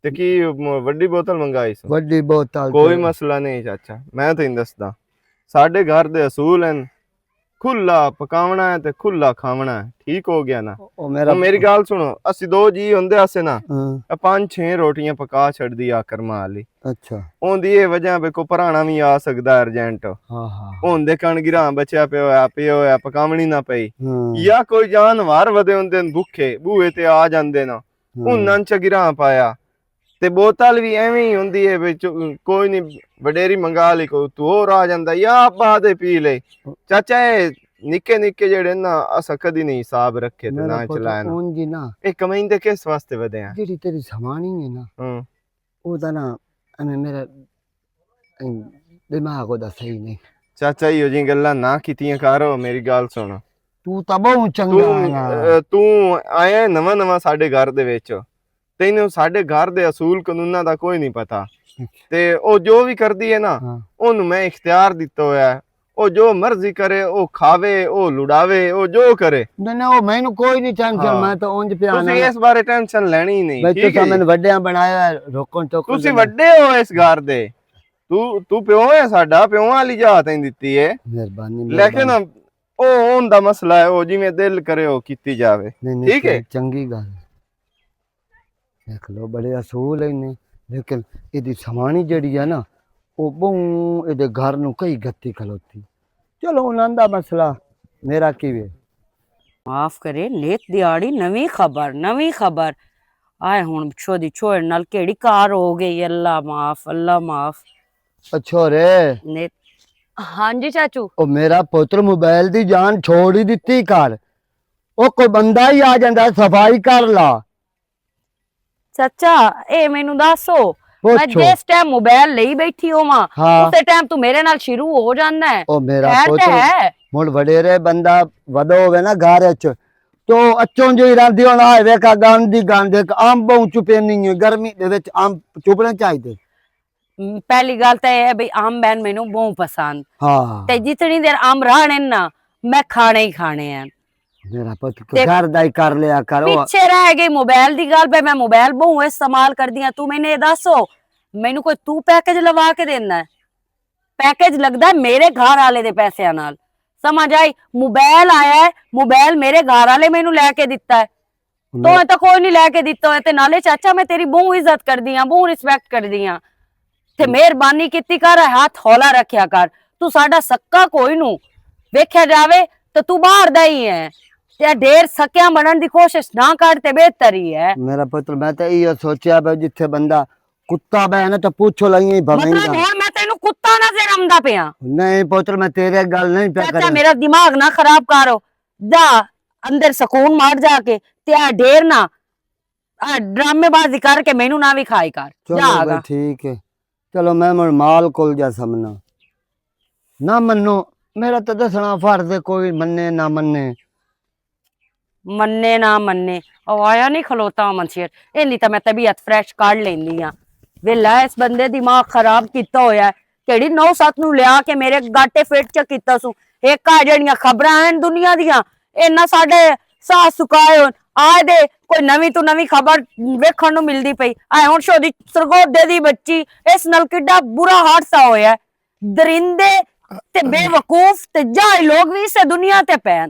ਤੇ ਕੀ ਵੱਡੀ ਬੋਤਲ ਮੰਗਾਈ ਸੀ ਵੱਡੀ ਬੋਤਲ ਕੋਈ ਮਸਲਾ ਨਹੀਂ ਚਾਚਾ ਮੈਂ ਤੈਨੂੰ ਦੱਸਦਾ ਸਾਡੇ ਘਰ ਦੇ ਅਸੂਲ ਹਨ ਖੁੱਲਾ ਪਕਾਉਣਾ ਹੈ ਤੇ ਖੁੱਲਾ ਖਾਵਣਾ ਹੈ ਠੀਕ ਹੋ ਗਿਆ ਨਾ। ਉਹ ਮੇਰਾ ਮੇਰੀ ਗੱਲ ਸੁਣੋ ਅਸੀਂ 2 ਜੀ ਹੁੰਦੇ ਆਸੇ ਨਾ ਹਾਂ 5-6 ਰੋਟੀਆਂ ਪਕਾ ਛੱਡਦੀ ਆ ਕਰਮਾ ਲਈ ਅੱਛਾ ਉਹਦੀ ਇਹ ਵਜ੍ਹਾ ਵੀ ਕੋ ਭਰਾਣਾ ਵੀ ਆ ਸਕਦਾ ਅਰਜੈਂਟ ਹਾਂ ਹਾਂ ਹੁੰਦੇ ਕਣ ਗਿਰਾਂ ਬਚਿਆ ਪਿਓ ਪਕਾਵਣੀ ਨਾ ਪਈ ਹਾਂ ਜਾਂ ਕੋਈ ਜਾਨਵਰ ਵਦੇ ਹੁੰਦੇ ਨੇ ਭੁੱਖੇ ਬੂਹੇ ਤੇ ਆ ਜਾਂਦੇ ਨਾ ਉਹਨਾਂ ਚ ਗਿਰਾਂ ਪਾਇਆ ਤੇ ਬੋਤਲ ਵੀ ਐਵੇਂ ਹੀ ਹੁੰਦੀ ਹੈ ਵਿੱਚ ਕੋਈ ਨਹੀਂ ਵਡੇਰੀ ਮੰਗਾ ਲਈ ਕੋਈ ਤੂੰ ਹੋਰ ਆ ਜਾਂਦਾ ਜਾਂ ਬਾਅਦ ਪੀ ਲੈ ਚਾਚਾ ਇਹ ਨਿੱਕੇ ਨਿੱਕੇ ਜਿਹੜੇ ਨਾ ਅਸਾਂ ਕਦੀ ਨਹੀਂ ਹਿਸਾਬ ਰੱਖੇ ਤੇ ਨਾ ਚਲਾਇਆ ਨਾ ਉਂਝ ਨਾ ਇਹ ਕਮਾਈਂਦੇ ਕਿਸ ਵਾਸਤੇ ਵਧੇ ਆ ਜਿਹੜੀ ਤੇਰੀ ਸਮਾਣੀ ਹੈ ਨਾ ਉਹਦਾ ਨਾ ਐਵੇਂ ਮੇਰਾ ਦਿਮਾਗ ਉਹਦਾ ਸਹੀ ਨਹੀਂ। ਚਾਚਾ ਇਹੋ ਜਿਹੀ ਗੱਲਾਂ ਨਾ ਕੀਤੀਆਂ ਕਰੋ ਮੇਰੀ ਗੱਲ ਸੁਣ ਤੂੰ ਤਾਂ ਬਹੁਤ ਚੰਗਾ ਤੂੰ ਆਇਆ ਨਵਾਂ ਸਾਡੇ ਘਰ ਦੇ ਵਿੱਚ ਤੈਨੂੰ ਸਾਡੇ ਘਰ ਦੇ ਅਸੂਲ ਕਾਨੂੰਨਾਂ ਦਾ ਕੋਈ ਨਹੀਂ ਪਤਾ ਤੇ ਉਹ ਜੋ ਵੀ ਕਰਦੀ ਹੈ ਨਾ ਉਹਨੂੰ ਮੈਂ ਇਖਤਿਆਰ ਦਿੱਤਾ ਹੋਇਆ ਉਹ ਜੋ ਮਰਜ਼ੀ ਕਰੇ ਉਹ ਖਾਵੇ ਉਹ ਲੁੜਾਵੇ ਉਹ ਜੋ ਕਰੇ ਨਾ ਉਹ ਮੈਨੂੰ ਕੋਈ ਨਹੀਂ ਟੈਨਸ਼ਨ ਮੈਂ ਤਾਂ ਉਂਝ ਪਿਆ ਨਾ ਤੁਸੀਂ ਇਸ ਬਾਰੇ ਟੈਨਸ਼ਨ ਲੈਣੀ ਹੀ ਨਹੀਂ ਠੀਕ ਹੈ ਮੈਨੂੰ ਵੱਡਿਆਂ ਬਣਾਇਆ ਰੋਕਣ ਟੋਕਣ ਤੁਸੀਂ ਵੱਡੇ ਹੋ ਇਸ ਘਰ ਦੇ ਤੂੰ ਪਿਓ ਹੈ ਸਾਡਾ ਪਿਓ ਵਾਲੀ ਜਾ ਤੈਨੂੰ ਦਿੱਤੀ ਹੈ ਮਿਹਰਬਾਨੀ ਲੇਕਿਨ ਉਹ ਉਹਦਾ ਮਸਲਾ ਹੈ ਉਹ ਜਿਵੇਂ ਦਿਲ ਕਰੇ ਉਹ ਕੀਤੀ ਜਾਵੇ ਠੀਕ ਹੈ ਚੰਗੀ ਗੱਲ ਦੇਖ ਲੋ ਬੜੇ ਅਸੂਲ ਨੇ ਲੇਕਿਨ ਇਹਦੀ ਸਮਾਣੀ ਜਿਹੜੀ ਹੈ ਨਾ ਉਹ ਬਹੁ ਇਹਦੇ ਘਰ ਨੂੰ ਕਈ ਗੱਤੀ ਖਲੋਤੀ ਚਲੋ ਉਹਨਾਂ ਦਾ ਮਸਲਾ ਮੇਰਾ ਕੀ ਵੇ ਮਾਫ ਕਰੇ ਲੇਖ ਦਿਹਾੜੀ ਨਵੀਂ ਖਬਰ ਆਏ ਹੁਣ ਛੋਦੀ ਛੋੜ ਨਾਲ ਕਿਹੜੀ ਕਾਰ ਹੋ ਗਈ ਅੱਲਾ ਮਾਫ ਅੱਛਾ ਰੇ ਨੇ ਹਾਂਜੀ ਚਾਚੂ ਉਹ ਮੇਰਾ ਪੁੱਤਰ ਮੋਬਾਈਲ ਦੀ ਜਾਨ ਛੋੜ ਹੀ ਦਿੱਤੀ ਘਰ ਉਹ ਕੋਈ ਬੰਦਾ ਹੀ ਆ ਜਾਂਦਾ ਸਫਾਈ ਕਰ ਲਾ ਚਾਚਾ ਇਹ ਮੈਨੂੰ ਦੱਸੋ ਮੈਂ ਪੁੱਛੋ ਜਿਸ ਟਾਈਮ ਮੋਬਾਈਲ ਲਈ ਬੈਠੀ ਹੋਵਾਂ ਹਾਂ ਉਸੇ ਟਾਈਮ ਤੂੰ ਮੇਰੇ ਨਾਲ ਸ਼ੁਰੂ ਹੋ ਜਾਂਦਾ ਹੈ ਉਹ ਮੇਰਾ ਖੈਰ ਤੇ ਪੁੱਤਰ ਹੈ ਹੁਣ ਵਡੇਰੇ ਬੰਦਾ ਵਦੋ ਹੋਵੇ ਨਾ ਘਰ ਚ ਤੋ ਅੱਚੋਂ ਜਿਹੀ ਰਾਂਦੀ ਹੁਣ ਆਏ ਵੇਖਾ ਗਾਂਦੀ ਗਾਂਦੇ ਅੰਬ ਚੁਪੇ ਨਹੀਂ ਹੈ ਗਰਮੀ ਦੇ ਵਿੱਚ ਅੰਬ ਚੁਪਣੇ ਚਾਹੀਦੇ ਪਹਿਲੀ ਗੱਲ ਤਾਂ ਇਹ ਹੈ ਬਈ ਆਮ ਬੈਨ ਮੈਨੂੰ ਬਹੁਤ ਪਸੰਦ ਹਾਂ ਤੇ ਜਿਤਨੀ ਦੇਰ ਆਮ ਰਹਿਣੇ ਨਾ ਮੈਂ ਖਾਣੇ ਹੀ ਖਾਣੇ ਆ ਮੇਰਾ ਪੁੱਤ ਤੇ- ਘਰ ਦਾ ਹੀ ਕਰ ਲਿਆ ਕਰ ਉਹ ਪਿੱਛੇ ਰਹਿ ਗਈ ਮੋਬਾਈਲ ਦੀ ਗੱਲ ਪੇ ਮੈਂ ਮੋਬਾਈਲ ਬਹੁਤ ਇਸਤੇਮਾਲ ਕਰਦੀ ਆ ਤੂੰ ਮੈਨੂੰ ਇਹ ਦੱਸੋ ਮੈਨੂੰ ਕੋਈ ਤੂੰ ਪੈਕੇਜ ਲਵਾ ਕੇ ਦੇਣਾ ਹੈ ਪੈਕੇਜ ਲੱਗਦਾ ਮੇਰੇ ਘਰ ਵਾਲੇ ਦੇ ਪੈਸਿਆਂ ਨਾਲ ਸਮਝ ਆਈ ਮੋਬਾਈਲ ਆਇਆ ਹੈ ਮੋਬਾਈਲ ਮੇਰੇ ਘਰ ਵਾਲੇ ਮੈਨੂੰ ਲੈ ਕੇ ਦਿੱਤਾ ਹੈ ਤੋ ਇਹ ਤਾਂ ਕੋਈ ਨਹੀਂ ਲੈ ਕੇ ਦਿੱਤਾ ਹੋਇਆ ਤੇ ਨਾਲੇ ਚਾਚਾ ਮੈਂ ਤੇਰੀ ਬਹੁਤ ਇੱਜ਼ਤ ਕਰਦੀ ਆ ਬਹੁਤ ਰਿਸਪੈਕਟ ਕਰਦੀ ਆ ਤੇ ਮਿਹਰਬਾਨੀ ਕੀਤੀ ਕਰ ਹੱਥ ਹੌਲਾ ਰੱਖਿਆ ਕਰ ਤੂੰ ਸਾਡਾ ਸੱਕਾ ਕੋਈ ਨੂੰ ਵੇਖਿਆ ਜਾਵੇ ਤੇ ਤੂੰ ਬਾਹਰ ਦਾ ਹੀ ਹੈ ਤੇ ਢੇਰ ਸਕਿਆ ਬਣਨ ਦੀ ਕੋਸ਼ਿਸ਼ ਨਾ ਕਰ ਤੇ ਬਿਹਤਰ ਹੀ ਹੈ ਮੇਰਾ ਪੁੱਤਰ ਮੈਂ ਤਾਂ ਇਹ ਸੋਚਿਆ ਵੀ ਜਿੱਥੇ ਬੰਦਾ ਕੁੱਤਾ ਬੈ ਨਾ ਤਾਂ ਪੁੱਛੋ ਲਈ ਮਤਲਬ ਭਵੇਂਗਾ ਹੁਣ ਮੈਂ ਤੈਨੂੰ ਕੁੱਤਾ ਨਜ਼ਰ ਆਉਂਦਾ ਪਿਆ ਨਹੀਂ ਪੁੱਤਰ ਮੈਂ ਤੇਰੇ ਗੱਲ ਨਹੀਂ ਪਿਆ ਚਾਚਾ ਕਰ ਮੇਰਾ ਦਿਮਾਗ ਨਾ ਖਰਾਬ ਕਰੋ ਜਾ ਅੰਦਰ ਸਕੂਨ ਮਾਰ ਜਾ ਕੇ ਤੇ ਆ ਢੇਰ ਨਾ ਆ ਡਰਾਮੇਬਾਜ਼ੀ ਕਰਕੇ ਮੈਨੂੰ ਨਾ ਵੀ ਖਾਈ ਕਰ ਚਲੋ ਜਾ ਬਈ ਠੀਕ ਹੈ ਚਲੋ ਮੈਂ ਹੁਣ ਮਾਲ ਕੋਲ ਜਾ ਸਮਨਾ ਨਾ ਮੰਨੋ ਮੇਰਾ ਤਾਂ ਦੱਸਣਾ ਫਰਜ਼ ਹੈ ਕੋਈ ਮੰਨੇ ਨਾ ਮੰਨੇ ਮੰਨੇ ਨਾ ਮੰਨੇ ਉਹ ਆਇਆ ਨਹੀਂ ਖਲੋਤਾ ਮਨਸ਼ੀਰ ਇੰਨੀ ਤਾਂ ਮੈਂ ਤਬੀਅਤ ਫਰੈਸ਼ ਕੱਢ ਲੈਂਦੀ ਆ ਵੇਲਾ ਇਸ ਬੰਦੇ ਦਿਮਾਗ ਖਰਾਬ ਕੀਤਾ ਹੋਇਆ ਹੈ। ਕਿਹੜੀ 9-7 ਨੂੰ ਲਿਆ ਕੇ ਮੇਰੇ ਗਾਟੇ ਫੇਟ ਚ ਕੀਤਾ ਸੂ ਇੱਕ ਆ ਜਿਹੜੀਆਂ ਖਬਰਾਂ ਹਨ ਦੁਨੀਆ ਦੀਆਂ ਇਹਨਾਂ ਸਾਡੇ ਸਾਹ ਸੁਕਾਏ ਹੋਣ ਆਏ ਦੇ ਕੋਈ ਨਵੀਂ ਤੋਂ ਨਵੀਂ ਖਬਰ ਵੇਖਣ ਨੂੰ ਮਿਲਦੀ ਪਈ ਆ ਹੁਣ ਸ਼ੋਦੀ ਸਰਗੋਦੇ ਦੀ ਬੱਚੀ ਇਸ ਨਾਲ ਕਿੱਡਾ ਬੁਰਾ ਹਾਦਸਾ ਹੋਇਆ ਦਰਿੰਦੇ ਤੇ ਬੇਵਕੂਫ ਤੇ ਜਾਇ ਲੋਕ ਵੀ ਇਸ ਦੁਨੀਆ ਤੇ ਪੈਣ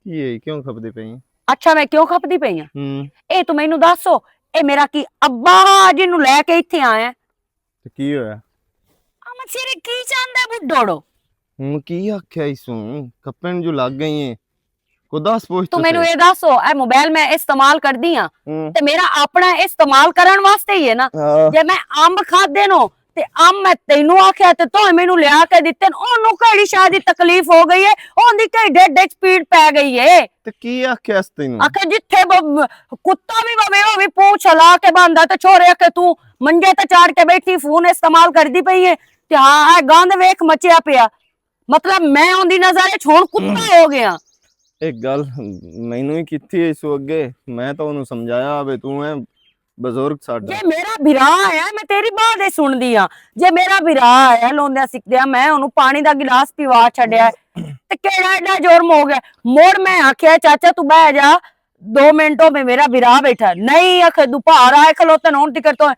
ਇਹ ਕਿਉਂ ਖਪਦੇ ਪਈ ਅੱਛਾ ਮੈਂ ਕਿਉਂ ਖਪਦੀ ਪਈ ਆ ਹੂੰ ਇਹ ਤੂੰ ਮੈਨੂੰ ਦੱਸੋ ਇਹ ਮੇਰਾ ਕੀ ਅੱਬਾ ਜਿਹਨੂੰ ਲੈ ਕੇ ਇੱਥੇ ਆਇਆ ਤੇ ਕੀ ਹੋਇਆ ਅਮਨ ਸਿਰੇ ਕੀ ਚਾਹੁੰਦਾ ਬੁੱਢੋੜੋ ਹੁਣ ਕੀ ਆਖਿਆ ਇਸੂ ਕੱਪਣ ਜੋ ਲੱਗ ਗਈ ਏ ਕੋ ਦੱਸ ਪੁੱਛ ਤੂੰ ਮੈਨੂੰ ਇਹ ਦੱਸੋ ਇਹ ਮੋਬਾਈਲ ਮੈਂ ਇਸਤੇਮਾਲ ਕਰਦੀ ਆ ਹੂੰ ਤੇ ਮੇਰਾ ਆਪਣਾ ਇਸਤੇਮਾਲ ਕਰਨ ਵਾਸਤੇ ਹੀ ਹੈ ਨਾ ਜੇ ਮੈਂ ਅੰਬ ਖਾਦੇ ਨੋ ਤੇ ਅੰਬ ਮੈਂ ਤੈਨੂੰ ਆਖਿਆ ਤੇ ਤੂੰ ਮੈਨੂੰ ਲਿਆ ਕੇ ਦਿੱਤੇ ਉਹਨੂੰ ਕਿਹੜੀ ਸ਼ਾਦੀ ਤਕਲੀਫ ਹੋ ਗਈ ਏ ਉਹਦੀ ਕਈ ਡੇਢ ਸਪੀਡ ਪੈ ਗਈ ਏ ਤੇ ਕੀ ਆਖਿਆ ਇਸ ਤੈਨੂੰ ਆਖੇ ਜਿੱਥੇ ਕੁੱਤਾ ਵੀ ਬਵੇ ਉਹ ਵੀ ਪੂੰਛ ਲਾ ਕੇ ਬੰਦਾ ਤੇ ਛੋਰੇ ਕੇ ਤੂੰ ਮੰਜੇ ਤੇ ਚਾੜ ਕੇ ਬੈਠੀ ਫੋਨ ਇਸਤੇਮਾਲ ਕਰਦੀ ਪਈ ਏ ਤੇ ਹਾਂ ਇਹ ਗੰਦ ਵੇਖ ਮਚਿਆ ਪਿਆ ਮਤਲਬ ਮੈਂ ਉਹਦੀ ਨਜ਼ਰ ਚ ਹੁਣ ਕੁੱਤਾ ਹੋ ਗਿਆ ਇੱਕ ਗੱਲ ਮੈਨੂੰ ਹੀ ਕੀਤੀ ਇਸ ਅੱਗੇ ਮੈਂ ਤਾਂ ਉਹਨੂੰ ਸਮਝਾਇਆ ਵੇ ਤੂੰ ਐ ਬਜ਼ੁਰਗ ਸਾਡਾ ਜੇ ਮੇਰਾ ਵਿਰਾ ਆਇਆ ਮੈਂ ਤੇਰੀ ਬਾਤ ਹੀ ਸੁਣਦੀ ਆ ਜੇ ਮੇਰਾ ਵਿਰਾ ਆਇਆ ਲੋਂਦਿਆ ਸਿੱਖਦਿਆ ਮੈਂ ਉਹਨੂੰ ਪਾਣੀ ਦਾ ਗਿਲਾਸ ਪਿਵਾ ਛੱਡਿਆ ਤੇ ਕਿਹੜਾ ਐਡਾ ਜੁਰਮ ਹੋ ਗਿਆ ਮੋੜ ਮੈਂ ਆਖਿਆ ਚਾਚਾ ਤੂੰ ਬਹਿ ਜਾ 2 ਮਿੰਟੋਂ में मेरा विरा बैठा नहीं आखे दोपहर आए खलोते नौन टिकट तो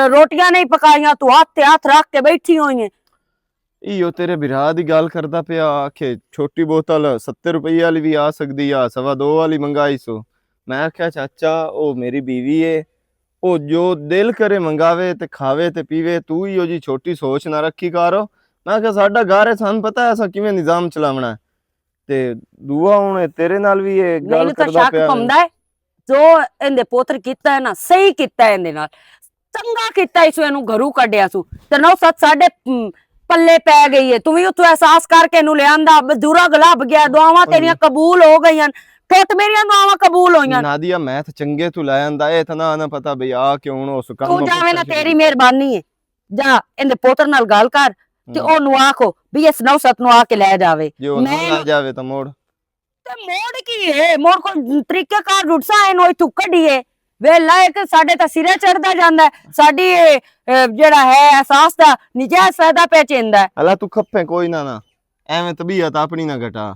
रोटियां नहीं पकाइया तू हाथ ते हाथ रख के बैठी हुई है ਇਹੋ ਤੇਰੇ ਵਿਰਾਹ ਦੀ ਗੱਲ ਕਰਦਾ ਪਿਆ ਆਖੇ ਛੋਟੀ ਬੋਤਲ 70 ਰੁਪਏ ਵਾਲੀ ਵੀ ਆ ਸਕਦੀ ਆ 2.5 ਵਾਲੀ ਮੰਗਾਈ ਸੋ ਮੈਂ ਆਖਿਆ ਚਾਚਾ ਉਹ ਮੇਰੀ ਬੀਵੀ ਏ ਉਹ ਜੋ ਦਿਲ ਕਰੇ ਮੰਗਾਵੇ ਤੇ ਖਾਵੇ ਤੇ ਪੀਵੇ ਤੂੰ ਹੀ ਉਹ ਜੀ ਛੋਟੀ ਸੋਚ ਨਾ ਰੱਖੀ ਕਰੋ ਮੈਂ ਕਿਹਾ ਸਾਡਾ ਘਰ ਹੈ ਸਾਨੂੰ ਪਤਾ ਹੈ ਅਸਾਂ ਕਿਵੇਂ ਨਿਜ਼ਾਮ ਚਲਾਵਣਾ ਤੇ ਦੂਆ ਹੁਣ ਤੇਰੇ ਨਾਲ ਵੀ ਇਹ ਗੱਲ ਮੈਨੂੰ ਤਾਂ ਕਰਦਾ ਸ਼ੱਕ ਪਿਆ ਪੰਦਾ ਹੈ ਜੋ ਇਹਦੇ ਪੁੱਤਰ ਕੀਤਾ ਹੈ ਨਾ ਸਹੀ ਕੀਤਾ ਹੈ ਇਹਦੇ ਨਾਲ ਚੰਗਾ ਕੀਤਾ ਇਸ ਇਹਨੂੰ ਘਰੋਂ ਕੱਢਿਆ ਸੂ ਤੇ ਨੌ ਸੱਤ ਸਾਡੇ ਪੱਲੇ ਪੈ ਗਈ ਹੈ ਤੂੰ ਵੀ ਉੱਥੋਂ ਅਹਿਸਾਸ ਕਰਕੇ ਇਹਨੂੰ ਲਿਆਂਦਾ ਦੂਰਾ ਗਲਾਬ ਗਿਆ ਦੁਆਵਾਂ ਤੇਰੀਆਂ ਕਬੂਲ ਹੋ ਗਈਆਂ ਠੁੱਟ ਮੇਰੀਆਂ ਦੁਆਵਾਂ ਕਬੂਲ ਹੋਈਆਂ ਨਾਦੀਆ ਮੈਂ ਤਾਂ ਚੰਗੇ ਤੂੰ ਲੈ ਆਂਦਾ ਇਹ ਤਾਂ ਨਾ ਪਤਾ ਬਈ ਆ ਕਿਉਂ ਉਸ ਕੰਮ ਤੂੰ ਜਾਵੇਂ ਨਾ ਤੇਰੀ ਮਿਹਰਬਾਨੀ ਹੈ ਜਾ ਇਹਦੇ ਪੁੱਤਰ ਨਾਲ ਗੱਲ ਕਰ ਤੇ ਉਹਨੂੰ ਆਖੋ ਵੀ ਇਸ ਨੌ ਸੱਤ ਨੂੰ ਆ ਕੇ ਲੈ ਜਾਵੇ ਜੇ ਉਹ ਨਾ ਜਾਵੇ ਤਾਂ ਮੋੜ ਤੇ ਮੋੜ ਕੀ ਹੈ ਮੋੜ ਕੋਈ ਤਰੀਕੇ ਕਾਰ ਰੁੱਟਸਾ ਇਹਨੂੰ ਇੱਥੋਂ ਕੱਢੀਏ ਵੇਲਾ ਇੱਕ ਸਾਡੇ ਤਾਂ ਸਿਰੇ ਚੜਦਾ ਜਾਂਦਾ ਸਾਡੀ ਜਿਹੜਾ ਹੈ ਅਹਿਸਾਸ ਦਾ ਨਜਾਇਜ਼ ਫਾਇਦਾ ਪੈਚਿੰਦਾ ਹਲਾ ਤੂੰ ਖੱਪੇ ਕੋਈ ਨਾ ਐਵੇਂ ਤਬੀਅਤ ਆਪਣੀ ਨਾ ਘਟਾ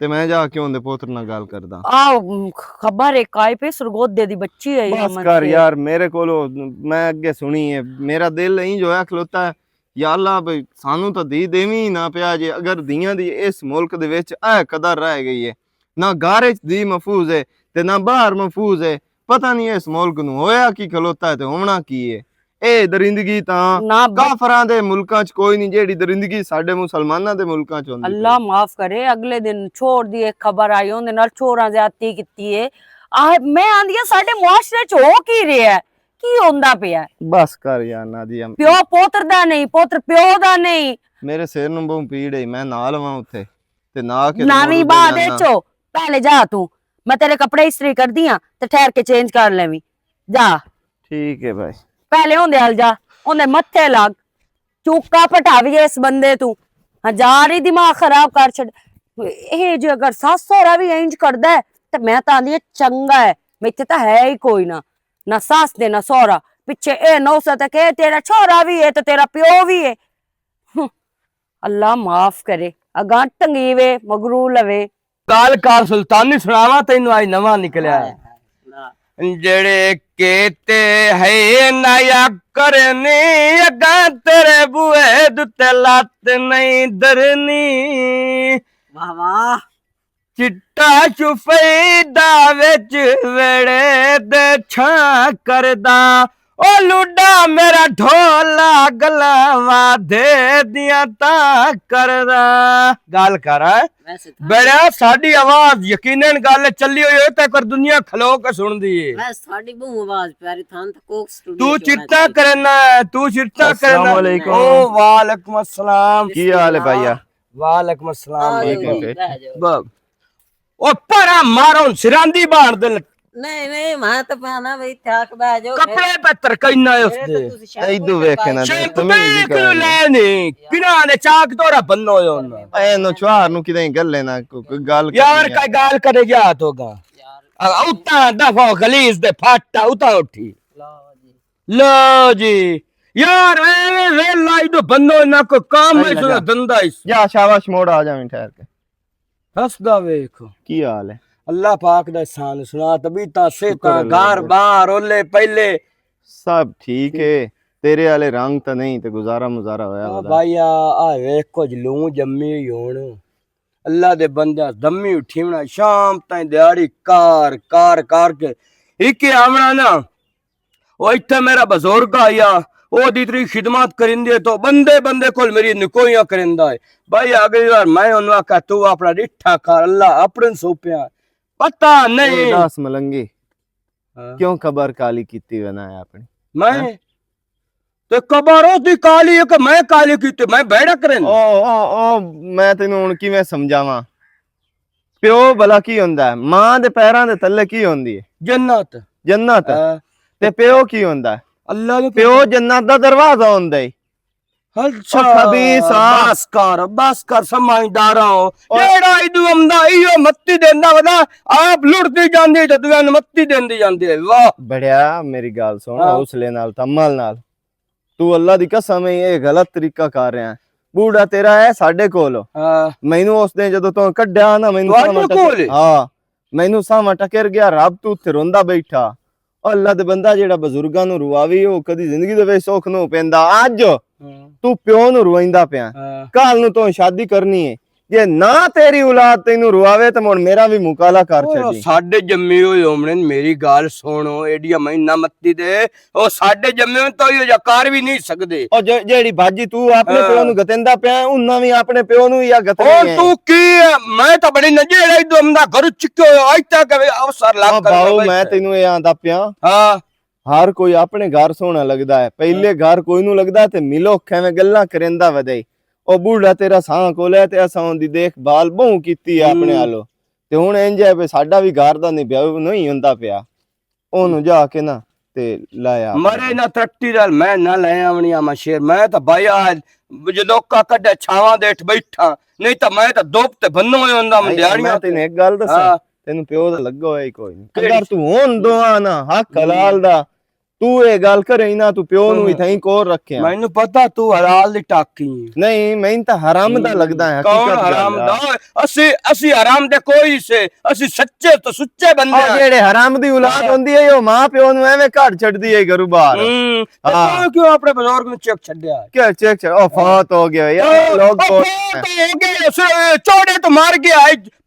ਤੇ ਮੈਂ ਜਾ ਕੇ ਉਹਦੇ ਪੁੱਤਰ ਨਾਲ ਗੱਲ ਕਰਦਾ ਆਹ ਖਬਰ ਇੱਕ ਆਈ ਪਈ ਸਰਗੋਦੇ ਦੀ ਬੱਚੀ ਹੈ ਬਸ ਕਰ ਯਾਰ ਮੇਰੇ ਕੋਲੋਂ ਮੈਂ ਅੱਗੇ ਸੁਣੀ ਹੈ ਮੇਰਾ ਦਿਲ ਇੰਜ ਹੋਇਆ ਖਲੋਤਾ ਹੈ ਯਾ ਅੱਲਾ ਬਈ ਸਾਨੂੰ ਤਾਂ ਦੀ ਦੇਵੀਂ ਨਾ ਪਿਆ ਜੇ ਅਗਰ ਦੀਆਂ ਦੀ ਇਸ ਮੁਲਕ ਦੇ ਵਿੱਚ ਇਹ ਕਦਰ ਰਹਿ ਗਈ ਹੈ ਨਾ ਘਰ 'ਚ ਦੀ ਮਹਫੂਜ਼ ਹੈ ਤੇ ਨਾ ਬਾਹਰ ਮਹਫੂਜ਼ ਹੈ ਪਤਾ ਨਹੀਂ ਇਸ ਮੁਲਕ ਨੂੰ ਹੋਇਆ ਕੀ ਖਲੋਤਾ ਹੈ ਤੇ ਹੋਣਾ ਕੀ ਹੈ ਇਹ ਦਰਿੰਦਗੀ ਤਾਂ ਨਾ ਕਾਫਰਾਂ ਦੇ ਮੁਲਕਾਂ 'ਚ ਕੋਈ ਨਹੀਂ ਜਿਹੜੀ ਦਰਿੰਦਗੀ ਸਾਡੇ ਮੁਸਲਮਾਨਾਂ ਦੇ ਮੁਲਕਾਂ 'ਚ ਹੁੰਦੀ ਅੱਲਾ ਮਾਫ ਕਰੇ ਅਗਲੇ ਦਿਨ ਛੋੜ ਦੀ ਇੱਕ ਖਬਰ ਆਈ ਉਹਦੇ ਨਾਲ ਚੋਰਾਂ ਜ਼ਿਆਦਤੀ ਕੀਤੀ ਏ ਮੈਂ ਆਂਦੀ ਆ ਸਾਡੇ ਮੁਆਸ਼ਰੇ 'ਚ ਹੋ ਕੀ ਰਿਹਾ ਕੀ ਹੁੰਦਾ ਪਿਆ ਬਸ ਕਰ ਯਾਰ ਨਾਦੀਆ ਪਿਓ ਪੋਤਰ ਦਾ ਨਹੀਂ ਪੁੱਤਰ ਪਿਓ ਦਾ ਨਹੀਂ ਮੇਰੇ ਸਿਰ ਨੂੰ ਬਹੁਤ ਪੀੜ ਹੈ ਮੈਂ ਨਾਲ ਲਵਾਂ ਉੱਥੇ ਤੇ ਨਾ ਕੇ ਨਾਵੀਂ ਬਾਅਦ ਵਿੱਚੋਂ ਪਹਿਲੇ ਜਾ ਤੂੰ ਮੈਂ ਤੇਰੇ ਕੱਪੜੇ ਇਸਤਰੀ ਕਰਦੀ ਆ ਤੇ ਠਹਿਰ ਕੇ ਚੇਂਜ ਕਰ ਲੈਵੀਂ ਜਾ ਠੀਕ ਹੈ ਭਾਈ ਪਹਿਲੇ ਹੁੰਦੇ ਹਲ ਜਾ ਉਹਦੇ ਮੱਥੇ ਲੱਗ ਚੂਕਾ ਪਟਾਵੀ ਇਸ ਬੰਦੇ ਤੂੰ ਹਜ਼ਾਰ ਹੀ ਦਿਮਾਗ ਖਰਾਬ ਕਰ ਛੱਡ ਇਹ ਜੇ ਅਗਰ ਸੱਸ ਸਹੁਰਾ ਵੀ ਇੰਜ ਕਰਦਾ ਹੈ ਤੇ ਮੈਂ ਤਾਂ ਆਂਦੀ ਚੰਗਾ ਹੈ ਮੈਥੇ ਤਾਂ ਹੈ ਹੀ ਕੋਈ ਨਾ ਨਾ ਸੱਸ ਦੇ ਨਾ ਸਹੁਰਾ ਪਿੱਛੇ ਇਹ ਨੌਸਤ ਕਿ ਤੇਰਾ ਛੋਰਾ ਵੀ ਹੈ ਤੇ ਤੇਰਾ ਪਿਓ ਵੀ ਹੈ ਅੱਲਾ ਮਾਫ ਕਰੇ ਅਗਾਂ ਟੰਗੀਵੇ ਮਗਰੂ ਲਵੇ ਗੱਲ ਕਾਰ ਸੁਲਤਾਨੀ ਸੁਣਾਵਾ ਤੈਨੂੰ ਅੱਜ ਨਵਾਂ ਨਿਕਲਿਆ ਹੈ ਜਿਹੜੇ ਕੇਤੇ ਹੈ ਨਾਇਆ ਕਰਨੀ ਅਗਾਂ ਤੇਰੇ ਬੂਏ ਦੁੱਤੇ ਲੱਤ ਨਹੀਂ ਦਰਨੀ ਵਾਹ ਵਾਹ ਚਿੱਟਾ ਸ਼ੁਫੈਦਾ ਵਿੱਚ ਵੇੜੇ ਦੇ ਛਾਂ ਕਰਦਾ ਉਹ ਲੁੱਡਾ ਮੇਰਾ ਢੋਲਾ ਗਲਾਵਾ ਦੇ ਦੀਆਂ ਤਾਂ ਕਰਦਾ ਗੱਲ ਕਰ ਬੜਾ ਸਾਡੀ ਆਵਾਜ਼ ਯਕੀਨਨ ਗੱਲ ਚੱਲੀ ਹੋਈ ਤੇ ਪਰ ਦੁਨੀਆ ਖਲੋ ਕੇ ਸੁਣਦੀ ਏ ਬਸ ਸਾਡੀ ਬਹੁ ਆਵਾਜ਼ ਪਿਆਰੀ ਥਾਂ ਤਾਂ ਕੋਕ ਸਟੂਡੀਓ ਤੂੰ ਚਿੱਟਾ ਕਰਨਾ ਤੂੰ ਚਿੱਟਾ ਕਰਨਾ अस्सलाम वालेकुम। ओ वालेकुम अस्सलाम ਕੀ ਹਾਲ ਹੈ ਭਾਈਆ वालेकुम अस्सलाम ठीक है, ओ परा मारो सिरांदी बाण दे ਨਹੀਂ ਨਹੀਂ ਮੈਂ ਤਾਂ ਪਾਣਾ ਬਈ ਥਾਕ ਬਹਿ ਜਾਓ कपड़े पे तरकैना उसदे ਇਦੋਂ ਵੇਖੇ ਨਾ ਸ਼ੈਂਪ ਤਮੀਜ਼ ਹੀ ਦੇਖ ਕਰ ਲੈ ਨੀ ਕਿਨਾਂ ਦੇ ਚਾਕ ਤੋਰਾ ਬੰਨੋ ਉਹਨਾਂ ਇਹਨੂੰ ਚੁਹਾਰ ਨੂੰ ਕਿਤੇ ਗੱਲੇ ਨਾ ਕੋਈ ਗੱਲ यार ਕਰਨੀ ਹੈ। का गाल करे क्या होगा उता दफा गलीज दे फाटा उता उठी लो जी यार ए वे लाई दो बंदो ना को काम है सुना धंधा इस ਜਾ ਸ਼ਾਬਾਸ਼ ਮੋੜ ਆ ਜਾਵੇਂ ਠਹਿਰ ਕੇ हसदा वेखो ਕੀ ਹਾਲ ਹੈ अल्लाह पाक दा एहसान सुना तबीता सेता शुक्र अल्लाह घर का। बाहर ओले पहले ਸਭ ਠੀਕ ਹੈ ਤੇਰੇ ਵਾਲੇ ਰੰਗ ਤਾਂ ਨਹੀਂ ਤੇ ਗੁਜ਼ਾਰਾ ਮੁਜ਼ਾਰਾ ਹੋਇਆ ਉਹਦਾ भाई आ वेख कुछ लू जम्मी होण अल्लाह दे बंदे दम्मी उठीवना शाम ताई दिहाड़ी कार कार कार के एक आवना ना ओ इत्थे मेरा बुजुर्ग आया ओ दी तरी खिदमत करिंदे तो बंदे बंदे कोल मेरी निकोइयां करिंदा है भाई अगली बार मैं ओनु आखा तू अपना डिठा कर अल्लाह अपने सोपिया पता नहीं दास मलंगी हाँ। क्यों खबर काली कीती बनाया अपनी मैं ते कबारों दी काली है कि मैं काली कीती मैं बैठा करें ओ मैं ਤੈਨੂੰ ਹੁਣ ਕਿਵੇਂ ਸਮਝਾਵਾਂ ਪਿਓ ਭਲਾ ਕੀ ਹੁੰਦਾ ਹੈ ਮਾਂ ਦੇ ਪੈਰਾਂ ਦੇ ਥੱਲੇ ਕੀ ਹੁੰਦੀ ਹੈ जन्नत ਜੰਨਤ ਤੇ ਪਿਓ ਕੀ ਹੁੰਦਾ ਹੈ अल्लाह ने ਪਿਓ ਜੰਨਤ ਦਾ ਦਰਵਾਜ਼ਾ ਹੁੰਦਾ ਹੈ अच्छा खबीसा। बस कर समझदार हो जेड़ा इदू आंदा इयो मत्ती देंदा वदा आप लुटदी जांदी ते दुआ नु मत्ती देंदी जांदी वाह ਬੜਿਆ ਮੇਰੀ ਗੱਲ ਸੁਣ ਹਾਂ। ਹੌਸਲੇ ਨਾਲ ਤੇ ਅਮਲ ਨਾਲ ਤੂੰ ਅੱਲਾ ਦੀ ਕਸਮ ਹੈ ਇਹ ਗਲਤ ਤਰੀਕਾ ਕਰ ਰਿਹਾ ਹੈ ਬੂੜਾ ਤੇਰਾ ਹੈ ਸਾਡੇ ਕੋਲ हां ਮੈਨੂੰ ਉਸਨੇ ਜਦੋਂ ਤੋਂ ਕੱਢਿਆ ਨਾ ਮੈਨੂੰ ਤੁਹਾਡੇ ਸਾਵਾਂ ਕੋਲ? ਹਾਂ ਮੈਨੂੰ ਸਾਵਾਂ ਟਕਰ ਗਿਆ ਰੱਬ ਤੂੰ ਉੱਥੇ ਰੋਂਦਾ ਬੈਠਾ ਅੱਲਾ ਦੇ ਬੰਦਾ ਜਿਹੜਾ ਬਜ਼ੁਰਗਾਂ ਨੂੰ ਰੁਆਵੀ ਉਹ ਕਦੀ ਜ਼ਿੰਦਗੀ ਦੇ ਵਿੱਚ ਸੁੱਖ ਨੂੰ ਪੈਂਦਾ ਅੱਜ ਤੂੰ ਪਿਓ ਨੂੰ ਰੋਇੰਦਾ ਪਿਆ ਕੱਲ ਨੂੰ ਤੂੰ ਸ਼ਾਦੀ ਕਰਨੀ ਹੈ ਜੇ ਨਾ ਤੇਰੀ ਔਲਾਦ ਤੈਨੂੰ ਰੁਆਵੇ ਤਾਂ ਹੁਣ ਮੇਰਾ ਵੀ ਮੁਕਾਲਾ ਕਰ ਛੱਡੀ ਸਾਡੇ ਜੰਮੇ ਹੋਏ ਹੋਮਣੇ ਮੇਰੀ ਗੱਲ ਸੁਣੋ ਏਡੀਆ ਮਹੀਨਾ ਮੱਤੀ ਦੇ ਉਹ ਸਾਡੇ ਜੰਮੇ ਹੋਏ ਤਾਂ ਇਹੋ ਜਿਹਾ ਕਰ ਵੀ ਨਹੀਂ ਸਕਦੇ ਉਹ ਜਿਹੜੀ ਬਾਜੀ ਤੂੰ ਆਪਣੇ ਪਿਓ ਨੂੰ ਗਤਿੰਦਾ ਪਿਆ ਉਹਨਾਂ ਵੀ ਆਪਣੇ ਪਿਓ ਨੂੰ ਹੀ ਆ ਉਹ ਗਤਨੇ ਤੂੰ ਕੀ ਹੈ? ਮੈਂ ਤਾਂ ਬੜੀ ਨਜੇੜਾ ਇਦੋਂ ਆਂਦਾ ਘਰ ਚੁੱਕਿਓ ਅੱਜ ਤੱਕ ਅਵਸਰ ਲੱਗ ਕਰ ਬਾਉ ਮੈਂ ਤੈਨੂੰ ਇਹ ਆਂਦਾ ਪਿਆ ਹਾਂ ਹਰ ਕੋਈ ਆਪਣੇ ਘਰ ਸੋਹਣਾ ਲੱਗਦਾ ਹੈ ਪਹਿਲੇ ਘਰ ਕੋਈ ਨੂੰ ਲੱਗਦਾ ਤੇ ਮਿਲੋ ਖੈਵੇਂ ਗੱਲਾਂ ਕਰਿੰਦਾ ਵਧੇ ਉਹ ਬੁੱਢਾ ਤੇਰਾ ਸਾਹ ਕੋਲੇ ਤੇ ਅਸਾਂ ਦੀ ਦੇਖਭਾਲ ਬਹੁ ਕੀਤੀ ਆ ਆਪਣੇ ਹਾਲੋ ਤੇ ਹੁਣ ਇੰਜ ਹੈ ਵੀ ਸਾਡਾ ਵੀ ਘਰ ਦਾ ਨਿਭਾਉ ਨਹੀਂ ਹੁੰਦਾ ਪਿਆ ਉਹਨੂੰ ਜਾ ਕੇ ਨਾ ਤੇ ਲਾਇਆ ਮਰੇ ਨਾ ਟੱਟੀ ਨਾਲ ਮੈਂ ਨਾ ਲੈ ਆਵਣੀ ਆ ਸ਼ੇਰ ਮੈਂ ਤਾਂ ਬਾਇਆ ਜਦੋਂ ਕਾ ਕੱਢੇ ਛਾਵਾਂ ਦੇ ਹੇਠ ਬੈਠਾ ਨਹੀਂ ਤਾਂ ਮੈਂ ਤਾਂ ਦੁੱਪ ਤੇ ਬੰਨੋ ਹੁੰਦਾ ਮੰਡਿਆੜੀਆਂ ਮੈਂ ਤੈਨੂੰ ਇੱਕ ਗੱਲ ਦੱਸਾਂ ਤੈਨੂੰ ਪਿਓ ਦਾ ਲੱਗਾ ਹੋਇਆ ਹੀ ਕੋਈ ਨਹੀਂ ਅਗਰ ਤੂੰ ਹੁਣ ਦੁਆ ਨਾ ਹੱਕ ਹਲਾਲ ਦਾ ਤੂੰ ਇਹ ਗੱਲ ਕਰੇ ਨਾ ਤੂੰ ਪਿਓ ਨੂੰ ਇਥਾਂ ਹੀ ਕੋਰ ਰੱਖਿਆ ਮੈਨੂੰ ਪਤਾ ਤੂੰ ਹਲਾਲ ਦੀ ਟਾਕੀ ਨਹੀਂ ਮੈਨੂੰ ਤਾਂ ਹਰਾਮ ਦਾ ਲੱਗਦਾ ਹੈ ਕੌਣ ਹਰਾਮ ਦਾ ਅਸੀਂ ਹਰਾਮ ਦੇ ਕੋਈ ਸੇ ਅਸੀਂ ਸੱਚੇ ਤੋਂ ਸੁੱਚੇ ਬੰਦੇ ਉਹ ਜਿਹੜੇ ਹਰਾਮ ਦੀ ਔਲਾਦ ਹੁੰਦੀ ਹੈ ਉਹ ਮਾਂ ਪਿਓ ਨੂੰ ਐਵੇਂ ਘੜ ਛੱਡਦੀ ਹੈ ਘਰੋਂ ਬਾਹਰ ਤੂੰ ਕਿਉਂ ਆਪਣੇ ਬਜ਼ੁਰਗ ਨੂੰ ਚੈੱਕ ਛੱਡਿਆ ਕਿਆ ਚੈੱਕ ਉਹ ਫੌਤ ਹੋ ਗਿਆ ਯਾਰ ਲੋਕ ਹੋ ਗਏ ਚੋੜੇ ਤੋਂ ਮਾਰ ਗਿਆ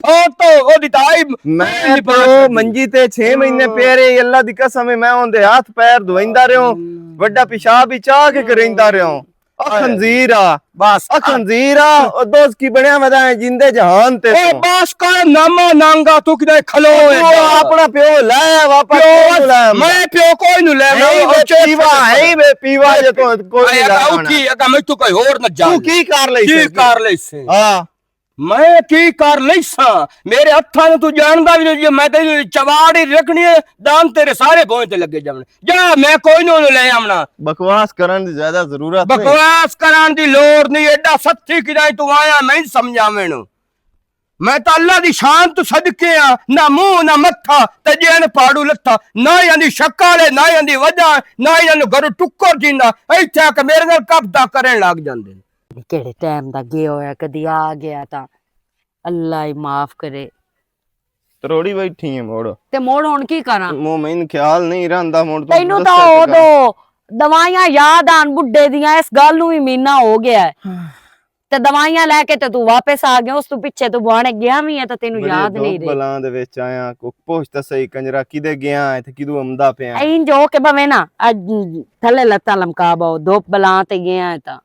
ਫੌਤ ਉਹਦੀ ਤਾਈ ਮੈਂ ਪਿਓ ਮੰਜੀ ਤੇ 6 ਮਹੀਨੇ ਪਿਆਰੇ ਅੱਲਾ ਦੀ ਕਸਮ ਹੈ ਮੈਂ ਉਹਦੇ ਹੱਥ ਪੈਰ ਸਿਰ ਧੋਇੰਦਾ ਰਿਓ ਵੱਡਾ ਪਿਸ਼ਾਬ ਹੀ ਚਾਹ ਕੇ ਕਰੇਂਦਾ ਰਿਓ ਖੰਜ਼ੀਰਾ बस ਖੰਜ਼ੀਰਾ ਉਹ ਦੋਸਤ ਕੀ ਬਣਿਆ ਮੈਂ ਤਾਂ ਜਿੰਦੇ ਜਹਾਨ ਤੇ ए बस का नामा नांगा तू किधर खलो ਉਹ ਆਪਣਾ ਪਿਓ ਲੈ ਵਾਪਸ ਲੈ मैं प्यो कोई नु ले ਪੀਵਾ ਹੈ ਵੇ ਪੀਵਾ ਜੇ ਤੂੰ ਕੋਈ ਨਹੀਂ ਲਾਉਣਾ उठी अगर मैं तू कोई और न जा ਤੂੰ ਕੀ ਕਰ ਲਈ की कर ले से ਹਾਂ मैं की कर लईसा मेरे हत्था ने तू जानदा भी नहीं मैं तेरी चवाड़ ही रखनी है दान तेरे सारे भों ते लगे जावण जा मैं कोई नु ले आमना ਬਕਵਾਸ ਕਰਨ ਦੀ ਜ਼ਿਆਦਾ ਜ਼ਰੂਰਤ ਨਹੀਂ बकवास करान दी लोड़ नहीं एडा सच्ची किदाई तू आया मैं ही समझावेण मैं तो अल्लाह दी शान तो सदके आ ना मुंह ना मत्था ते जेन पाड़ू लत्था ना यांदी शक्ल है ना यांदी वजह ना यांदू घर टुक्कर जिंदा इत्थे आके मेरे नाल कब्जा करन लग जांदे ਕਿਹੜੇ ਟਾਈਮ ਦਾ ਗਿਆ ਹੋਇਆ ਕਦੀ ਆ ਗਿਆ ਤਾਂ ਅੱਲਾ ਹੀ ਮਾਫ ਕਰੇ ਤਰੋੜੀ ਬੈਠੀ ਹੈ ਮੋੜ ਤੇ ਮੋੜ ਹੁਣ ਕੀ ਕਰਾਂ ਮੈਨੂੰ ਖਿਆਲ ਨਹੀਂ ਰਹਿੰਦਾ ਮੋੜ ਤੈਨੂੰ ਤਾਂ ਉਦੋਂ ਦਵਾਈਆਂ ਯਾਦ ਆਣ ਬੁੱਢੇ ਦੀਆਂ ਇਸ ਗੱਲ ਨੂੰ ਵੀ ਮਹੀਨਾ ਹੋ ਗਿਆ ਹੈ। ਤੇ ਦਵਾਈਆਂ ਲੈ ਕੇ ਤੇ ਤੂੰ ਵਾਪਸ ਆ ਗਿਆ ਉਸ ਤੋਂ ਪਿੱਛੇ ਤੂੰ ਬਾਣੇ ਗਿਆ ਵੀ ਹੈ ਤਾਂ ਤੈਨੂੰ ਯਾਦ ਨਹੀਂ ਰਹੀ ਬਲਾਂ ਦੇ ਵਿੱਚ ਆਇਆ ਕੋ ਪੁੱਛ ਤਾਂ ਸਹੀ ਕੰਜਰਾ ਕਿਦੇ ਗਿਆ ਇੱਥੇ ਕਿਦੋਂ ਆਉਂਦਾ ਪਿਆ ਐਂ ਜੋ ਕੇ ਬਵੇਂ ਨਾ ਅੱਜ ਥੱਲੇ ਲੱਤਾਂ ਲਮਕਾ ਬਾਓ ਦੋ ਬਲਾਂ ਤੇ ਗਿਆ ਹੈ ਤਾਂ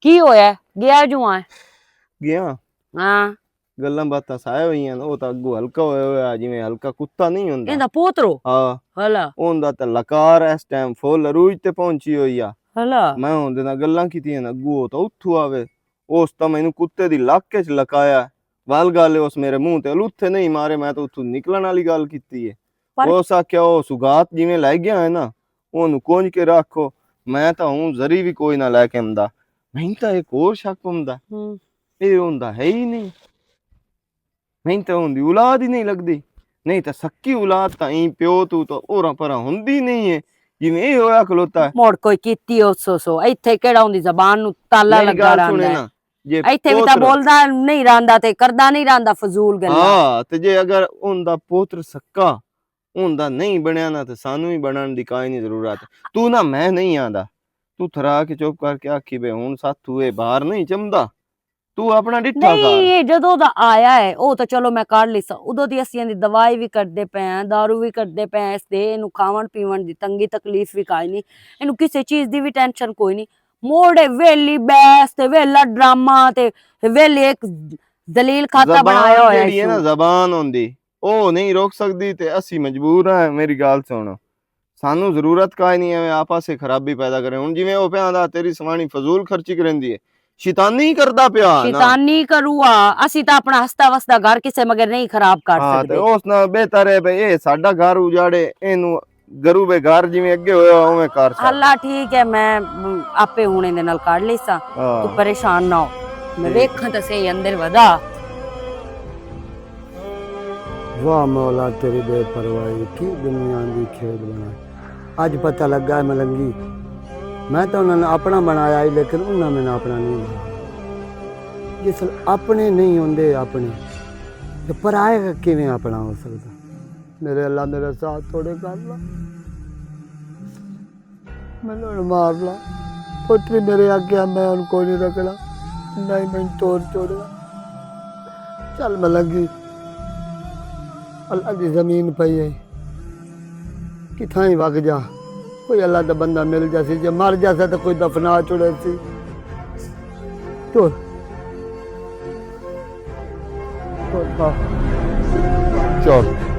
ਕੀ ਹੋਇਆ ਗਿਆ ਜੂ ਆ ਗਿਆ ਹਾਂ ਗੱਲਾਂ ਬਾਤਾਂ ਸਾਇਆ ਹੋਈਆਂ ਉਹ ਤਾਂ ਅੱਗੋਂ ਹਲਕਾ ਹੋਇਆ ਹੋਇਆ ਜਿਵੇਂ ਹਲਕਾ ਕੁੱਤਾ ਨਹੀਂ ਹੁੰਦਾ ਇਹਦਾ ਪੋਤਰੋ ਹਾਂ ਹਲਾ ਉਹਦਾ ਤਾਂ ਲਕਾਰ ਇਸ ਟਾਈਮ ਫੁੱਲ ਰੂਜ ਤੇ ਪਹੁੰਚੀ ਹੋਈ ਆ ਹਲਾ ਮੈਂ ਉਹਦੇ ਨਾਲ ਗੱਲਾਂ ਕੀਤੀਆਂ ਨਾ ਅੱਗੋਂ ਤਾਂ ਉੱਥੋਂ ਆਵੇ ਉਸ ਤਾਂ ਮੈਨੂੰ ਕੁੱਤੇ ਦੀ ਲੱਕ 'ਚ ਲਕਾਇਆ ਵੱਲ ਗੱਲ ਉਸ ਮੇਰੇ ਮੂੰਹ ਤੇ ਲੁੱਥੇ ਨਹੀਂ ਮਾਰੇ ਮੈਂ ਤਾਂ ਉੱਥੋਂ ਨਿਕਲਣ ਵਾਲੀ ਗੱਲ ਕੀਤੀ ਏ ਉਸ ਆਖਿਆ ਉਹ ਸੁਗਾਤ ਜਿਵੇਂ ਲੈ ਗਿਆ ਹੈ ਨਾ ਉਹਨੂੰ ਕੁੰਝ ਕੇ ਰੱਖੋ ਮੈਂ ਤਾਂ ਹੂੰ ਜ਼ਰੀ ਵੀ ਕੋਈ ਨਾ ਲੈ ਕੇ ਆਉਂਦਾ ਮੈਨੂੰ ਤਾਂ ਇੱਕ ਹੋਰ ਸ਼ੱਕ ਹੁੰਦਾ ਇਹ ਹੁੰਦਾ ਹੈ ਹੀ ਨਹੀਂ ਮੈਨੂੰ ਤਾਂ ਹੁੰਦੀ ਔਲਾਦ ਹੀ ਨਹੀਂ ਲੱਗਦੀ ਨਹੀਂ ਤਾਂ ਸੱਕੀ ਔਲਾਦ ਤਾਂ ਹੀ ਪਿਓ ਤੂੰ ਤਾਂ ਹੋਰਾਂ ਪਰਾਂ ਹੁੰਦੀ ਨਹੀਂ ਹੈ ਜਿਵੇਂ ਇਹ ਹੋਇਆ ਖਲੋਤਾ ਮੋੜ ਕੋਈ ਕੀਤੀ ਸੋ ਇੱਥੇ ਕਿਹੜਾ ਹੁੰਦੀ ਜ਼ਬਾਨ ਨੂੰ ਤਾਲਾ ਲੱਗਾ ਰਹਿੰਦਾ ਇੱਥੇ ਵੀ ਤਾਂ ਬੋਲਦਾ ਨਹੀਂ ਰਹਿੰਦਾ ਤੇ ਕਰਦਾ ਨਹੀਂ ਰਹਿੰਦਾ ਫਜ਼ੂਲ ਗੱਲਾਂ ਹਾਂ ਤੇ ਜੇ ਅਗਰ ਉਹਦਾ ਪੁੱਤਰ ਸੱਕਾ ਹੁੰਦਾ ਨਹੀਂ ਬਣਿਆ ਨਾ ਤੇ ਸਾਨੂੰ ਹੀ ਬਣਨ ਦੀ ਕਾਈ ਨਹੀਂ ਜ਼ਰੂਰਤ ਤੂੰ ਨਾ ਮੈਂ ਨਹੀਂ ਆਂਦਾ ਤੂੰ ਥਰਾ ਕੇ ਚੁੱਪ ਕਰਕੇ ਆਖੀ ਬੇ ਹੁਣ ਸਾਥੂ ਇਹ ਬਾਹਰ ਨਹੀਂ ਚੰਮਦਾ ਤੂੰ ਆਪਣਾ ਡਿੱਠਾ ਕਰ ਨਹੀਂ ਜਦੋਂ ਦਾ ਆਇਆ ਹੈ ਉਹ ਤਾਂ ਚਲੋ ਮੈਂ ਕਰ ਲਈ ਸਾਂ ਉਦੋਂ ਦੀ ਅਸੀਂ ਇਹਦੀ ਦਵਾਈ ਵੀ ਕੱਢਦੇ ਪਏ ਆਂ ਦਾਰੂ ਵੀ ਕੱਢਦੇ ਪਏ ਇਸ ਦੇ ਇਹਨੂੰ ਖਾਵਣ ਪੀਵਣ ਦੀ ਤੰਗੀ ਤਕਲੀਫ ਵੀ ਕਾਈ ਨਹੀਂ ਇਹਨੂੰ ਕਿਸੇ ਚੀਜ਼ ਦੀ ਵੀ ਟੈਨਸ਼ਨ ਕੋਈ ਨਹੀਂ ਮੋੜੇ ਵੇਲੀ ਬੈਸ ਤੇ ਵੇਲਾ ਡਰਾਮਾ ਤੇ ਵੇਲੇ ਇੱਕ ਦਲੀਲ ਖਾਤਾ ਬਣਾਇਆ ਹੋਇਆ ਜਿਹੜੀ ਹੈ ਨਾ ਜ਼ਬਾਨ ਹੁੰਦੀ ਉਹ ਨਹੀਂ ਰੋਕ ਸਕਦੀ ਤੇ ਅਸੀਂ ਮਜਬੂਰ ਆ ਮੇਰੀ ਗੱਲ ਸੁਣ ਸਾਨੂੰ ਜ਼ਰੂਰਤ ਕਾਈ ਨਹੀਂ ਐਵੇਂ ਆਪਾਸੇ ਖਰਾਬੀ ਪੈਦਾ ਕਰੇ ਹੁਣ ਜਿਵੇਂ ਉਹ ਪਿਆ ਦਾ ਤੇਰੀ ਸਵਾਣੀ ਫਜ਼ੂਲ ਖਰਚੀ ਕਰੰਦੀ ਹੈ ਸ਼ੈਤਾਨੀ ਕਰਦਾ ਪਿਆ ਸ਼ੈਤਾਨੀ ਕਰੂਆ ਅਸੀਂ ਤਾਂ ਆਪਣਾ ਹਸਤਾ ਵਸਦਾ ਘਰ ਕਿਸੇ ਮਗਰ ਨਹੀਂ ਖਰਾਬ ਕਰ ਸਕਦੇ ਤੇ ਉਸ ਨਾਲ ਬਿਹਤਰ ਹੈ ਬਈ ਇਹ ਸਾਡਾ ਘਰ ਉਜਾੜੇ ਇਹਨੂੰ ਗਰੂ ਬੇ ਘਰ ਜਿਵੇਂ ਅੱਗੇ ਹੋਇਆ ਉਵੇਂ ਕਰ ਸਕਦਾ ਅੱਲਾ ਠੀਕ ਹੈ ਮੈਂ ਆਪੇ ਹੁਣ ਇਹਦੇ ਨਾਲ ਕੱਢ ਲਈ ਸਾਂ ਤੂੰ ਪਰੇਸ਼ਾਨ ਨਾ ਹੋ ਮੈਂ ਵੇਖਾਂ ਤਾਂ ਸਹੀ ਅੰਦਰ ਵਦਾ वाह मौला तेरी बेपरवाही की दुनिया दी खेद बना अज पता लगा मलंगी मैं तो उन्होंने अपना बनाया ही लेकिन उन्होंने मैंने अपना नहीं बनाया जिस अपने नहीं होंगे अपने तो पराए किवें अपना हो सकता मेरे अल्लाह मेरे साथ थोड़े कर ला मैंने मार ला पुत्री मेरे आगे मैं उनको नहीं रखना नहीं मैं तोड़ छोड़ना चल मलंगी अल्लाह की जमीन पई है किथा ही वग जा कोई अल्लाह का बंदा मिल जासी जे मर जासा तो कोई दफना छुड़े सी चल चल